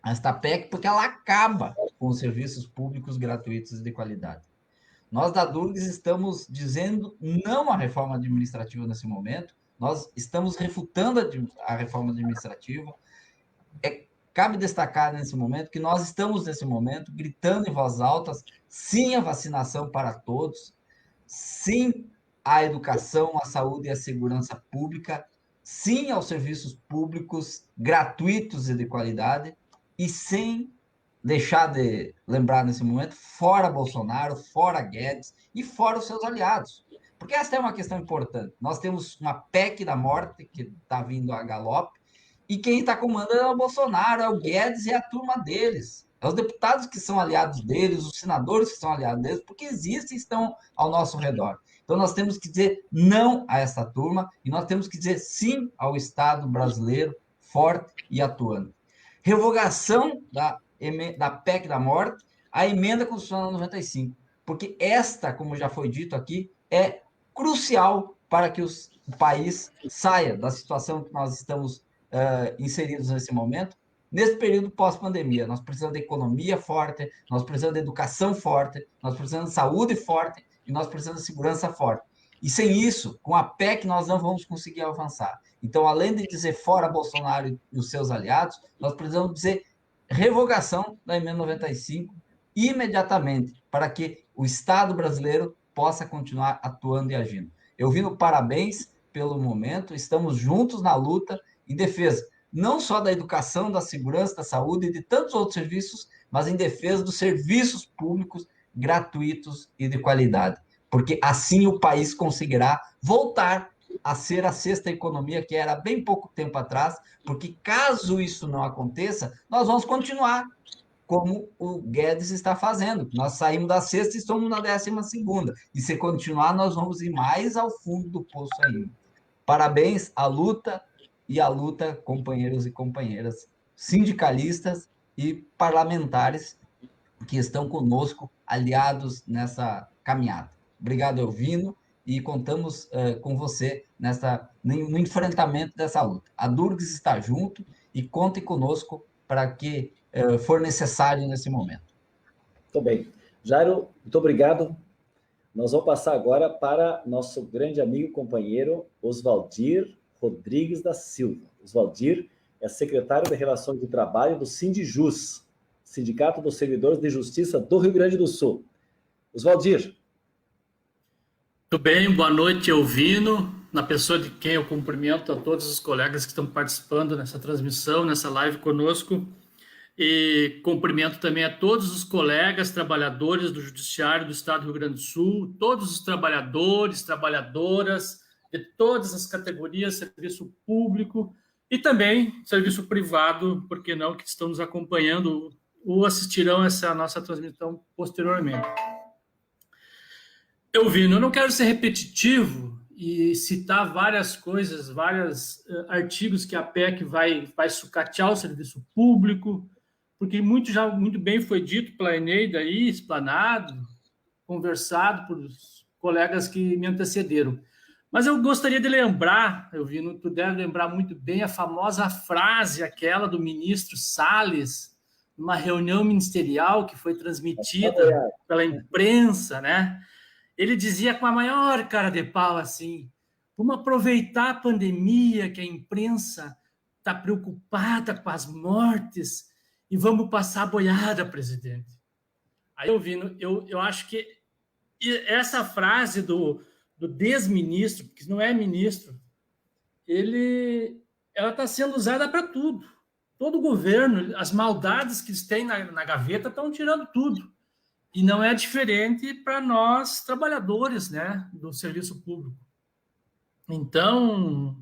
esta PEC porque ela acaba com os serviços públicos gratuitos de qualidade. Nós da Durgs estamos dizendo não à reforma administrativa nesse momento, nós estamos refutando a reforma administrativa. Cabe destacar nesse momento que nós estamos, nesse momento, gritando em voz alta, sim à vacinação para todos, sim à educação, à saúde e à segurança pública, sim aos serviços públicos gratuitos e de qualidade, e sem deixar de lembrar nesse momento, fora Bolsonaro, fora Guedes e fora os seus aliados. Porque essa é uma questão importante. Nós temos uma PEC da morte que está vindo a galope, e quem está comandando é o Bolsonaro, é o Guedes e a turma deles. É os deputados que são aliados deles, os senadores que são aliados deles, porque existem e estão ao nosso redor. Então, nós temos que dizer não a essa turma e nós temos que dizer sim ao Estado brasileiro forte e atuante. Revogação da PEC da morte, a emenda constitucional 95, porque esta, como já foi dito aqui, é crucial para que o país saia da situação que nós estamos inseridos nesse momento, nesse período pós-pandemia. Nós precisamos de economia forte, nós precisamos de educação forte, nós precisamos de saúde forte e nós precisamos de segurança forte. E sem isso, com a PEC, nós não vamos conseguir avançar. Então, além de dizer fora Bolsonaro e os seus aliados, nós precisamos dizer revogação da emenda 95 imediatamente, para que o Estado brasileiro possa continuar atuando e agindo. Elvino, parabéns pelo momento, estamos juntos na luta em defesa não só da educação, da segurança, da saúde e de tantos outros serviços, mas em defesa dos serviços públicos gratuitos e de qualidade, porque assim o país conseguirá voltar a ser a sexta economia que era há bem pouco tempo atrás, porque caso isso não aconteça, nós vamos continuar como o Guedes está fazendo. Nós saímos da sexta e estamos na 12ª, e se continuar, nós vamos ir mais ao fundo do poço ainda. Parabéns à luta, companheiros e companheiras, sindicalistas e parlamentares que estão conosco, aliados nessa caminhada. Obrigado, Elvino, e contamos com você no enfrentamento dessa luta. A Durgs está junto e conte conosco para que for necessário nesse momento. Muito bem. Jairo, muito obrigado. Nós vamos passar agora para nosso grande amigo e companheiro Oswaldir Rodrigues da Silva. Oswaldir é secretário de Relações de Trabalho do Sindijus, Sindicato dos Servidores de Justiça do Rio Grande do Sul. Oswaldir. Muito bem, boa noite, Elvino, na pessoa de quem eu cumprimento a todos os colegas que estão participando nessa transmissão, nessa live conosco, e cumprimento também a todos os colegas, trabalhadores do Judiciário do Estado do Rio Grande do Sul, todos os trabalhadores, trabalhadoras, de todas as categorias, serviço público e também serviço privado, por que não, que estão nos acompanhando ou assistirão essa nossa transmissão posteriormente. Elvino, eu não quero ser repetitivo e citar várias coisas, vários artigos que a PEC vai sucatear o serviço público, porque muito bem foi dito pela Eneida aí, explanado, conversado por colegas que me antecederam. Mas eu gostaria de lembrar, Elvino, tu deve lembrar muito bem a famosa frase, aquela do ministro Salles, numa reunião ministerial que foi transmitida pela imprensa, né? Ele dizia com a maior cara de pau assim: vamos aproveitar a pandemia, que a imprensa está preocupada com as mortes, e vamos passar a boiada, presidente. Aí, Elvino, eu acho que essa frase do desministro, que não é ministro, ela está sendo usada para tudo. Todo o governo, as maldades que eles têm na gaveta estão tirando tudo. E não é diferente para nós, trabalhadores, né, do serviço público. Então,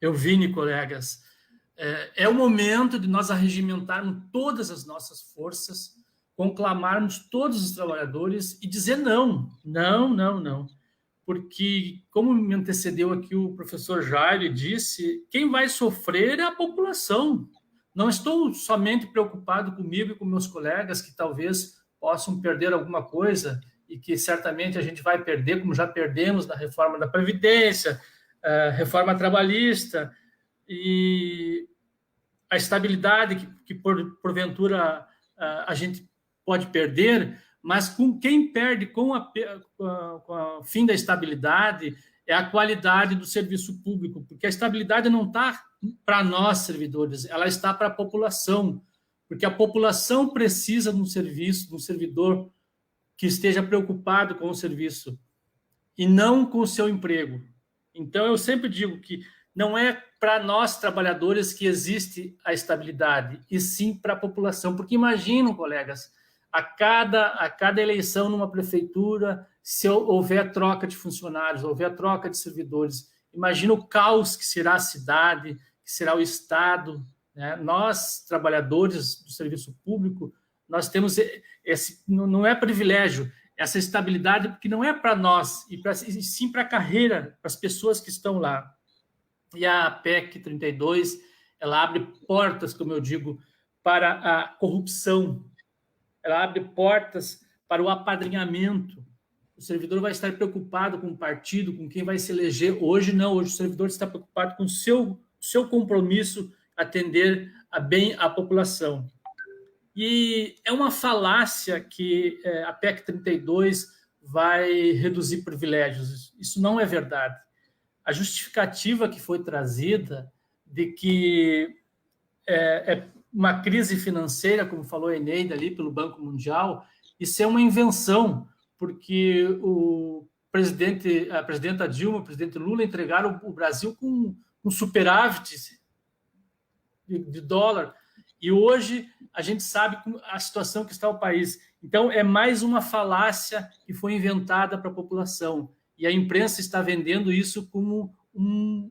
Elvino e colegas, é o momento de nós arregimentarmos todas as nossas forças, conclamarmos todos os trabalhadores e dizer não, não, não, não. Porque, como me antecedeu aqui o professor Jair disse, quem vai sofrer é a população. Não estou somente preocupado comigo e com meus colegas que talvez possam perder alguma coisa e que certamente a gente vai perder, como já perdemos na reforma da Previdência, reforma trabalhista e a estabilidade que porventura a gente pode perder, mas quem perde com o fim da estabilidade é a qualidade do serviço público, porque a estabilidade não está para nós, servidores, ela está para a população, porque a população precisa de um serviço, de um servidor que esteja preocupado com o serviço e não com o seu emprego. Então, eu sempre digo que não é para nós, trabalhadores, que existe a estabilidade, e sim para a população. Porque imaginam, colegas, a cada eleição numa prefeitura, se houver troca de funcionários, houver troca de servidores, imagina o caos que será a cidade, que será o Estado, né? Nós, trabalhadores do serviço público, nós temos não é privilégio, essa estabilidade, porque não é para nós, e sim para a carreira, para as pessoas que estão lá. E a PEC 32, ela abre portas, como eu digo, para a corrupção, ela abre portas para o apadrinhamento. O servidor vai estar preocupado com o partido, com quem vai se eleger. Hoje não, hoje o servidor está preocupado com o seu compromisso, atender bem a população. E é uma falácia que a PEC 32 vai reduzir privilégios. Isso não é verdade. A justificativa que foi trazida de que é uma crise financeira, como falou a Eneida ali, pelo Banco Mundial, isso é uma invenção, porque a presidenta Dilma, o presidente Lula entregaram o Brasil com um superávit de dólar, e hoje a gente sabe a situação que está o país. Então, é mais uma falácia que foi inventada para a população. E a imprensa está vendendo isso como um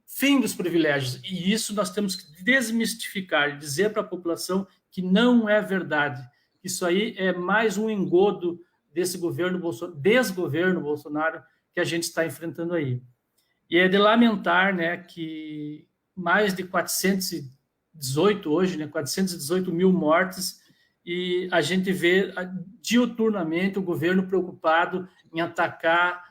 fim dos privilégios. E isso nós temos que desmistificar, dizer para a população que não é verdade. Isso aí é mais um engodo desse desgoverno Bolsonaro que a gente está enfrentando aí. E é de lamentar, né, que mais de 418 hoje, né, 418 mil mortes, e a gente vê diuturnamente o governo preocupado em atacar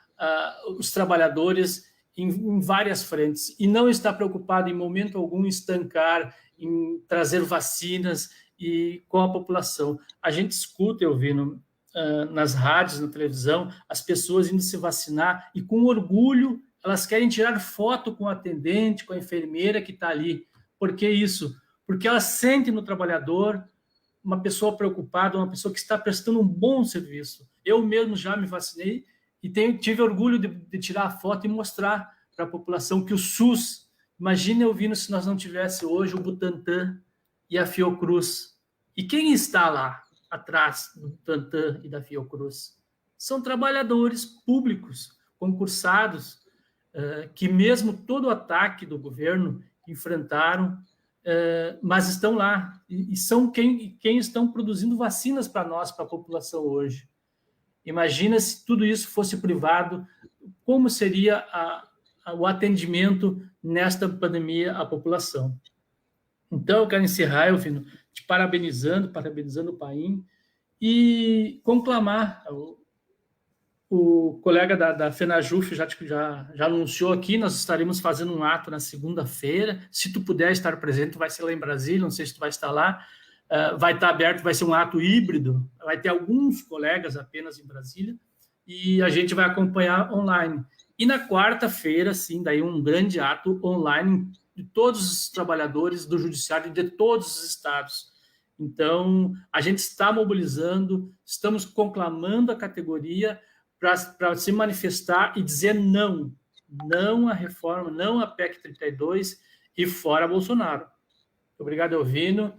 os trabalhadores em várias frentes, e não está preocupado em momento algum em estancar, em trazer vacinas e com a população. A gente escuta, Elvino, nas rádios, na televisão, as pessoas indo se vacinar e com orgulho elas querem tirar foto com o atendente, com a enfermeira que está ali. Por que isso? Porque elas sentem no trabalhador uma pessoa preocupada, uma pessoa que está prestando um bom serviço. Eu mesmo já me vacinei e tive orgulho de tirar a foto e mostrar para a população que o SUS, imagine, Elvino, se nós não tivesse hoje o Butantan e a Fiocruz. E quem está lá atrás do Butantan e da Fiocruz? São trabalhadores públicos, concursados, que mesmo todo o ataque do governo enfrentaram, mas estão lá, e são quem estão produzindo vacinas para nós, para a população hoje. Imagina se tudo isso fosse privado, como seria o atendimento nesta pandemia à população. Então, eu quero encerrar, Elvino, te parabenizando o Paim, e conclamar, o colega da FENAJUF já anunciou aqui, nós estaremos fazendo um ato na segunda-feira, se tu puder estar presente, vai ser lá em Brasília, não sei se tu vai estar lá, vai estar aberto, vai ser um ato híbrido, vai ter alguns colegas apenas em Brasília, e a gente vai acompanhar online. E na quarta-feira, sim, daí um grande ato online de todos os trabalhadores do judiciário de todos os estados. Então, a gente está mobilizando, estamos conclamando a categoria para se manifestar e dizer não à reforma, não à PEC 32 e fora Bolsonaro. Obrigado, Elvino.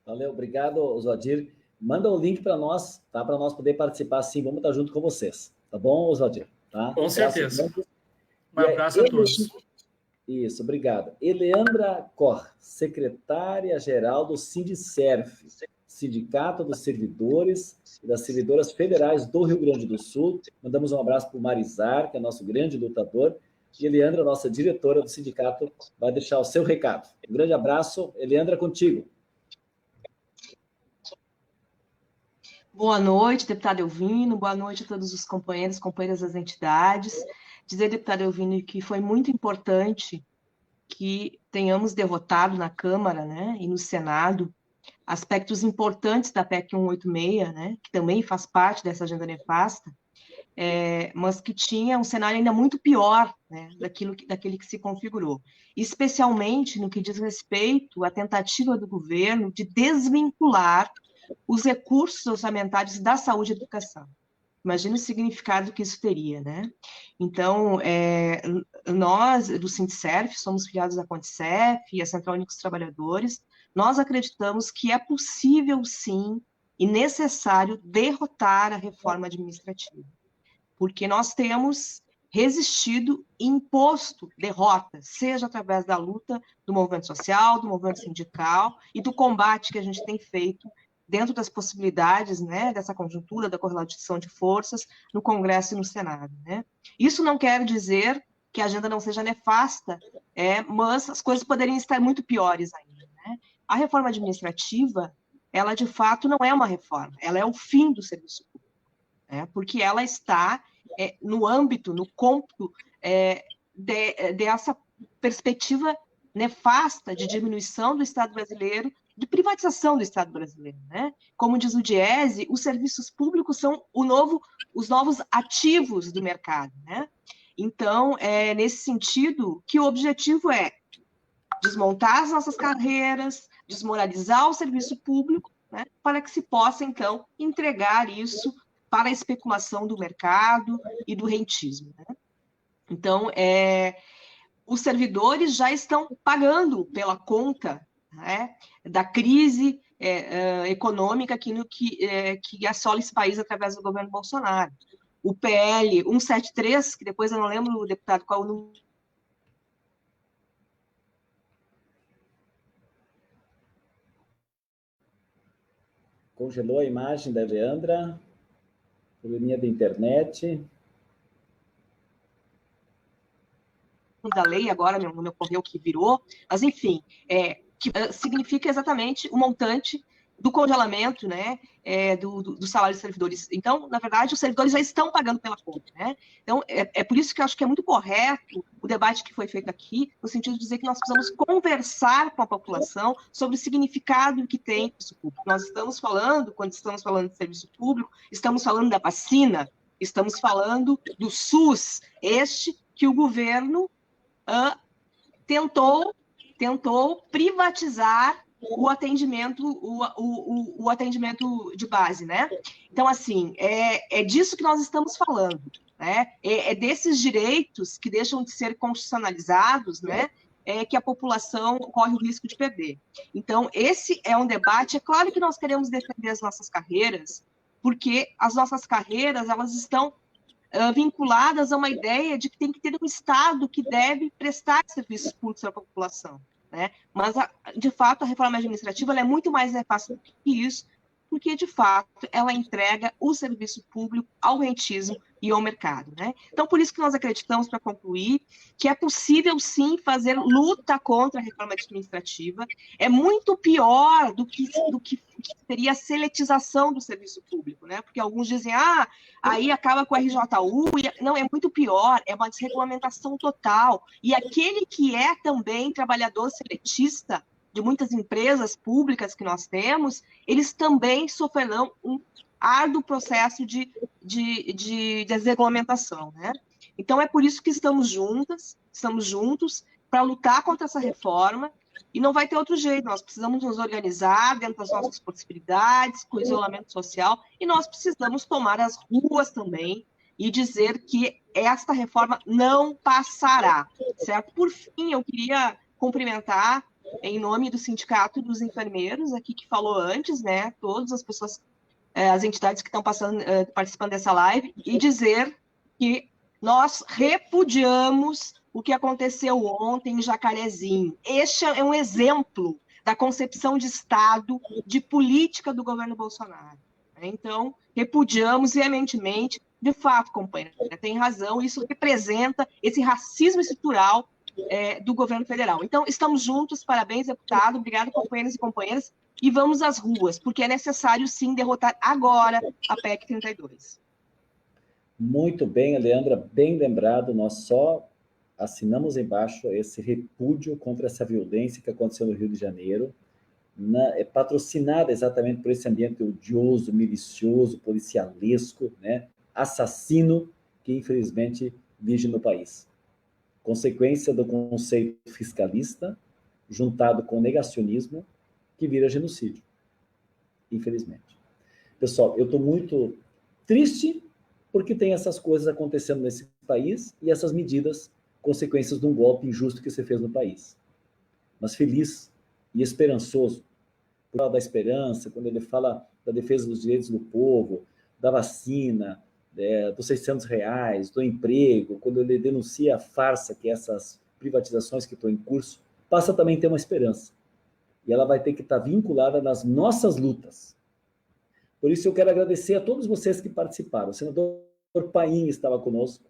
Valeu, obrigado, Oswaldir. Manda o link para nós, tá? Para nós poder participar, sim, vamos estar junto com vocês. Tá bom, Oswaldir? Tá? Com certeza. Um abraço a todos. Isso, obrigado. Eleandra Cor, secretária-geral do Sindicerf, Sindicato dos Servidores e das Servidoras Federais do Rio Grande do Sul. Mandamos um abraço para o Marizar, que é nosso grande lutador, e Eleandra, nossa diretora do sindicato, vai deixar o seu recado. Um grande abraço. Eleandra, contigo. Boa noite, deputado Elvino, boa noite a todos os companheiros, companheiras das entidades. Dizer, deputado Elvino, que foi muito importante que tenhamos derrotado na Câmara, né, e no Senado aspectos importantes da PEC 186, né, que também faz parte dessa agenda nefasta, mas que tinha um cenário ainda muito pior, né, daquele que se configurou, especialmente no que diz respeito à tentativa do governo de desvincular os recursos orçamentários da saúde e educação. Imagina o significado que isso teria, né? Então, nós, do Sindserf, somos filiados à Condicef e à Central Única dos Trabalhadores, nós acreditamos que é possível, sim, e necessário derrotar a reforma administrativa, porque nós temos resistido e imposto derrotas, seja através da luta do movimento social, do movimento sindical e do combate que a gente tem feito dentro das possibilidades, né, dessa conjuntura da correlação de forças no Congresso e no Senado, né? Isso não quer dizer que a agenda não seja nefasta, mas as coisas poderiam estar muito piores ainda, né? A reforma administrativa, ela de fato não é uma reforma, ela é o fim do serviço público, né? Porque ela está no âmbito, no cômputo dessa perspectiva nefasta de diminuição do Estado brasileiro, de privatização do Estado brasileiro, né? Como diz o Diese, os serviços públicos são os novos ativos do mercado, né? Então, é nesse sentido que o objetivo é desmontar as nossas carreiras, desmoralizar o serviço público, né? Para que se possa, então, entregar isso para a especulação do mercado e do rentismo, né? Então, os servidores já estão pagando pela conta, né, da crise econômica que assola esse país através do governo Bolsonaro. O PL 173, que depois eu não lembro, deputado, qual o número. Congelou a imagem da Leandra, probleminha da internet. Da lei, agora não me ocorreu que virou, mas enfim, que significa exatamente o montante do congelamento, né, do salário dos servidores. Então, na verdade, os servidores já estão pagando pela conta, né? Então, é por isso que eu acho que é muito correto o debate que foi feito aqui, no sentido de dizer que nós precisamos conversar com a população sobre o significado que tem isso público. Nós estamos falando, quando estamos falando de serviço público, estamos falando da vacina, estamos falando do SUS, que o governo tentou privatizar o atendimento de base, né? Então, assim, é disso que nós estamos falando, né? É desses direitos que deixam de ser constitucionalizados, né? Que a população corre o risco de perder. Então, esse é um debate. É claro que nós queremos defender as nossas carreiras, porque as nossas carreiras, elas estão vinculadas a uma ideia de que tem que ter um Estado que deve prestar serviços públicos à população, né? Mas, de fato, a reforma administrativa ela é muito mais nefasta do que isso, porque, de fato, ela entrega o serviço público ao rentismo e ao mercado, né? Então, por isso que nós acreditamos, para concluir, que é possível, sim, fazer luta contra a reforma administrativa. É muito pior do que seria a seletização do serviço público, né? Porque alguns dizem, aí acaba com a RJU. Não, é muito pior, é uma desregulamentação total. E aquele que é também trabalhador seletista de muitas empresas públicas que nós temos, eles também sofrerão um árduo processo de desregulamentação, né? Então, é por isso que estamos juntos para lutar contra essa reforma, e não vai ter outro jeito, nós precisamos nos organizar dentro das nossas possibilidades, com o isolamento social, e nós precisamos tomar as ruas também e dizer que esta reforma não passará, certo? Por fim, eu queria cumprimentar, em nome do Sindicato dos Enfermeiros, aqui que falou antes, né, todas as pessoas, as entidades que estão participando dessa live, e dizer que nós repudiamos o que aconteceu ontem em Jacarezinho. Este é um exemplo da concepção de Estado, de política do governo Bolsonaro. Então, repudiamos veementemente, de fato, companheira, tem razão, isso representa esse racismo estrutural do governo federal. Então, estamos juntos, parabéns, deputado, obrigado, companheiros e companheiras, e vamos às ruas, porque é necessário, sim, derrotar agora a PEC 32. Muito bem, Leandra, bem lembrado, nós só assinamos embaixo esse repúdio contra essa violência que aconteceu no Rio de Janeiro, patrocinada exatamente por esse ambiente odioso, milicioso, policialesco, né, assassino, que infelizmente vige no país. Consequência do conceito fiscalista, juntado com o negacionismo, que vira genocídio, infelizmente. Pessoal, eu estou muito triste porque tem essas coisas acontecendo nesse país e essas medidas, consequências de um golpe injusto que você fez no país. Mas feliz e esperançoso, por causa da esperança, quando ele fala da defesa dos direitos do povo, da vacina, dos R$600, do emprego, quando ele denuncia a farsa que essas privatizações que estão em curso, passa também a ter uma esperança. E ela vai ter que estar vinculada nas nossas lutas. Por isso eu quero agradecer a todos vocês que participaram. O senador Paim estava conosco,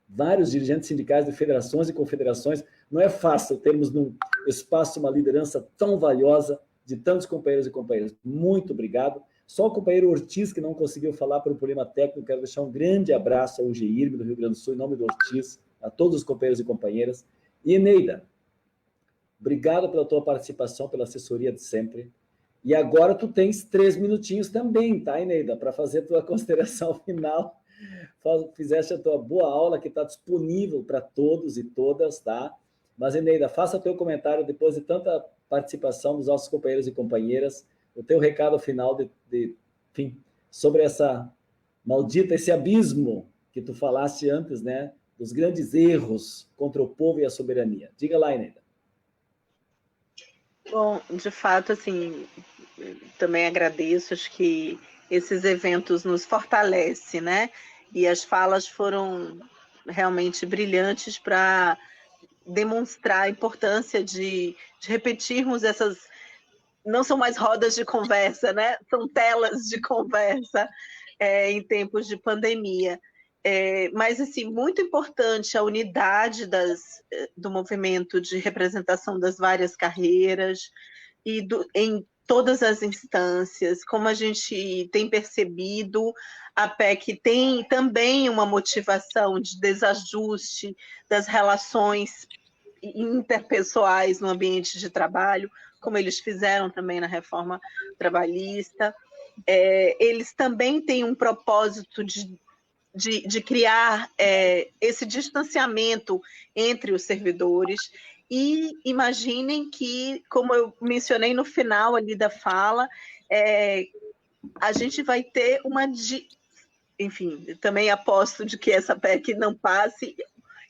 vários dirigentes sindicais de federações e confederações. Não é fácil termos num espaço uma liderança tão valiosa de tantos companheiros e companheiras. Muito obrigado. Só o companheiro Ortiz, que não conseguiu falar por um problema técnico, quero deixar um grande abraço ao GIRB do Rio Grande do Sul, em nome do Ortiz, a todos os companheiros e companheiras. E Eneida, obrigado pela tua participação, pela assessoria de sempre. E agora tu tens 3 minutinhos também, tá, Eneida, para fazer a tua consideração final. Fizeste a tua boa aula, que está disponível para todos e todas, tá? Mas, Eneida, faça o teu comentário depois de tanta participação dos nossos companheiros e companheiras, o teu recado final enfim, sobre essa maldita, esse abismo que tu falaste antes, né, dos grandes erros contra o povo e a soberania. Diga lá, Eneida. Bom, de fato, assim, também agradeço, acho que esses eventos nos fortalecem, né? E as falas foram realmente brilhantes para demonstrar a importância de repetirmos essas... Não são mais rodas de conversa, né? São telas de conversa em tempos de pandemia. Mas, assim, muito importante a unidade do movimento de representação das várias carreiras e em todas as instâncias. Como a gente tem percebido, a PEC tem também uma motivação de desajuste das relações interpessoais no ambiente de trabalho, como eles fizeram também na reforma trabalhista. Eles também têm um propósito de criar esse distanciamento entre os servidores. E imaginem que, como eu mencionei no final ali da fala, a gente vai ter enfim, também aposto de que essa PEC não passe,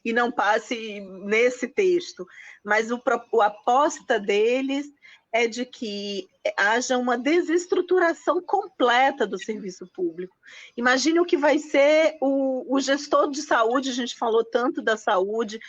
e não passe nesse texto, mas a aposta deles é de que haja uma desestruturação completa do serviço público. Imagine o que vai ser o gestor de saúde, a gente falou tanto da saúde,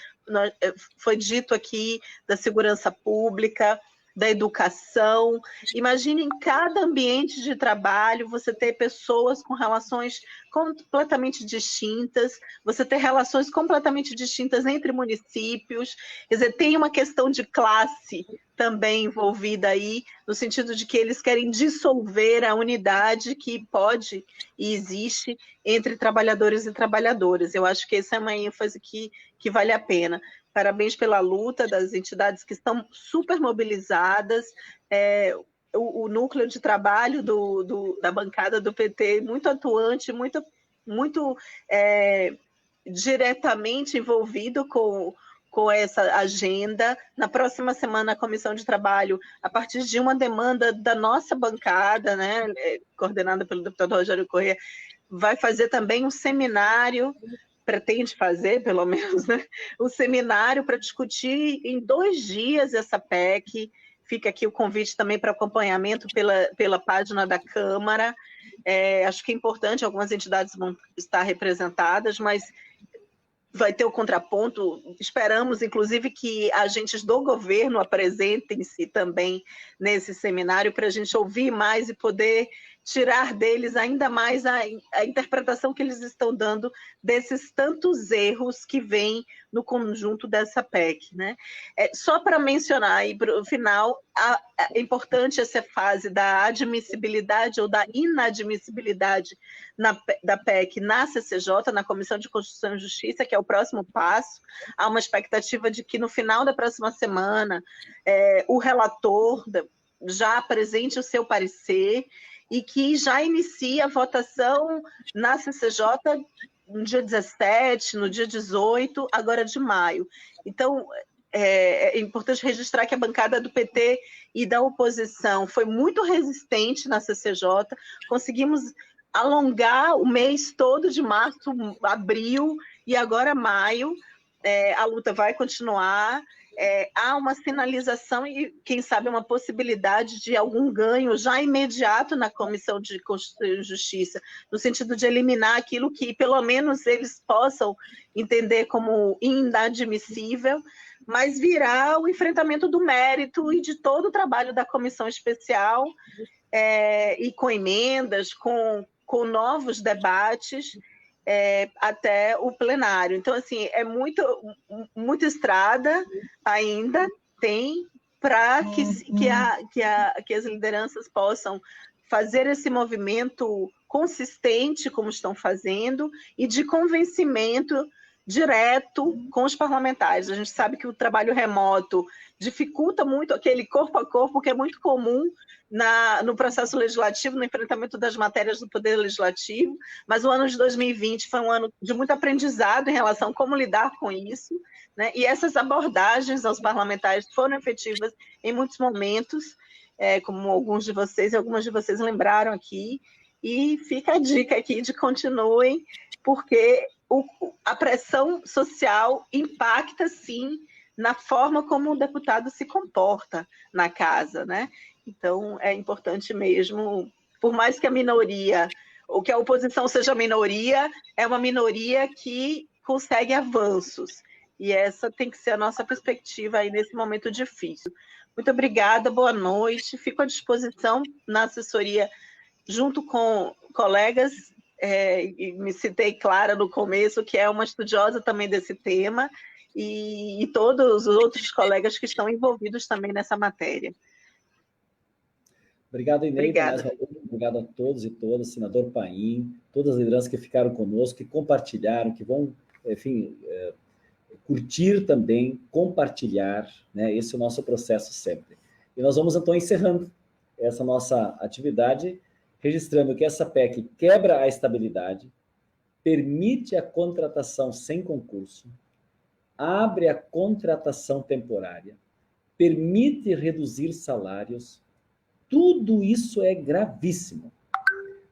foi dito aqui da segurança pública, da educação. Imagine em cada ambiente de trabalho você ter pessoas com relações completamente distintas, você ter relações completamente distintas entre municípios, quer dizer, tem uma questão de classe também envolvida aí, no sentido de que eles querem dissolver a unidade que pode e existe entre trabalhadores e trabalhadoras. Eu acho que essa é uma ênfase que vale a pena. Parabéns pela luta das entidades que estão super mobilizadas, o núcleo de trabalho da bancada do PT muito atuante, muito diretamente envolvido com essa agenda. Na próxima semana, a Comissão de Trabalho, a partir de uma demanda da nossa bancada, né, coordenada pelo deputado Rogério Corrêa, vai fazer também um seminário, pretende fazer, pelo menos, né, um seminário para discutir em 2 dias essa PEC. Fica aqui o convite também para acompanhamento pela página da Câmara. Acho que é importante, algumas entidades vão estar representadas, mas vai ter o contraponto. Esperamos, inclusive, que agentes do governo apresentem-se também nesse seminário para a gente ouvir mais e poder tirar deles ainda mais a interpretação que eles estão dando desses tantos erros que vêm no conjunto dessa PEC, né? Só para mencionar, aí para o final, é importante essa fase da admissibilidade ou da inadmissibilidade da PEC na CCJ, na Comissão de Constituição e Justiça, que é o próximo passo. Há uma expectativa de que no final da próxima semana o relator já apresente o seu parecer e que já inicie a votação na CCJ no dia 17, no dia 18, agora de maio. Então, é importante registrar que a bancada do PT e da oposição foi muito resistente na CCJ, conseguimos alongar o mês todo de março, abril e agora maio, a luta vai continuar, há uma sinalização e, quem sabe, uma possibilidade de algum ganho já imediato na Comissão de Constituição e Justiça, no sentido de eliminar aquilo que, pelo menos, eles possam entender como inadmissível, mas virá o enfrentamento do mérito e de todo o trabalho da comissão especial, e com emendas, com novos debates, até o plenário. Então, assim, é muita estrada ainda tem para que as lideranças possam fazer esse movimento consistente, como estão fazendo, e de convencimento direto com os parlamentares. A gente sabe que o trabalho remoto dificulta muito aquele corpo a corpo, que é muito comum no processo legislativo, no enfrentamento das matérias do Poder Legislativo, mas o ano de 2020 foi um ano de muito aprendizado em relação a como lidar com isso, né? E essas abordagens aos parlamentares foram efetivas em muitos momentos, como algumas de vocês lembraram aqui, e fica a dica aqui de continuem, porque a pressão social impacta, sim, na forma como o deputado se comporta na casa, né? Então, é importante mesmo, por mais que a minoria, ou que a oposição seja minoria, é uma minoria que consegue avanços, e essa tem que ser a nossa perspectiva aí nesse momento difícil. Muito obrigada, boa noite, fico à disposição na assessoria, junto com colegas, e me citei Clara no começo, que é uma estudiosa também desse tema, e todos os outros colegas que estão envolvidos também nessa matéria. Obrigado, Eneida. Obrigada. Obrigado a todos e todas, senador Paim, todas as lideranças que ficaram conosco, que compartilharam, que vão, enfim, curtir também, compartilhar, né? Esse é o nosso processo sempre. E nós vamos, então, encerrando essa nossa atividade, registrando que essa PEC quebra a estabilidade, permite a contratação sem concurso, abre a contratação temporária, permite reduzir salários. Tudo isso é gravíssimo.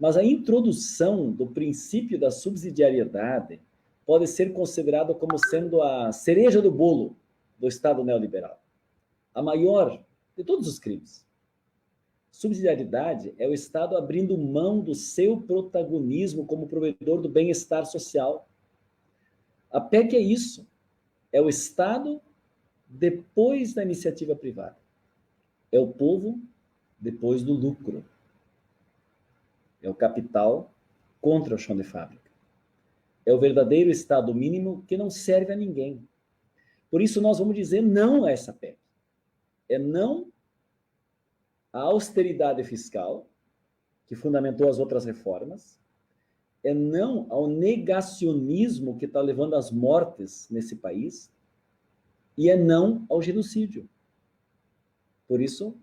Mas a introdução do princípio da subsidiariedade pode ser considerada como sendo a cereja do bolo do Estado neoliberal. A maior de todos os crimes. Subsidiariedade é o Estado abrindo mão do seu protagonismo como provedor do bem-estar social. A PEC é isso. É o Estado depois da iniciativa privada. É o povo depois do lucro. É o capital contra o chão de fábrica. É o verdadeiro Estado mínimo que não serve a ninguém. Por isso nós vamos dizer não a essa PEC. É não à austeridade fiscal, que fundamentou as outras reformas, é não ao negacionismo que está levando às mortes nesse país, e é não ao genocídio. Por isso,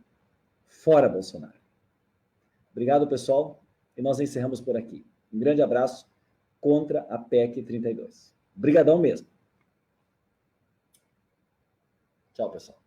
fora Bolsonaro. Obrigado, pessoal, e nós encerramos por aqui. Um grande abraço contra a PEC 32. Obrigadão mesmo. Tchau, pessoal.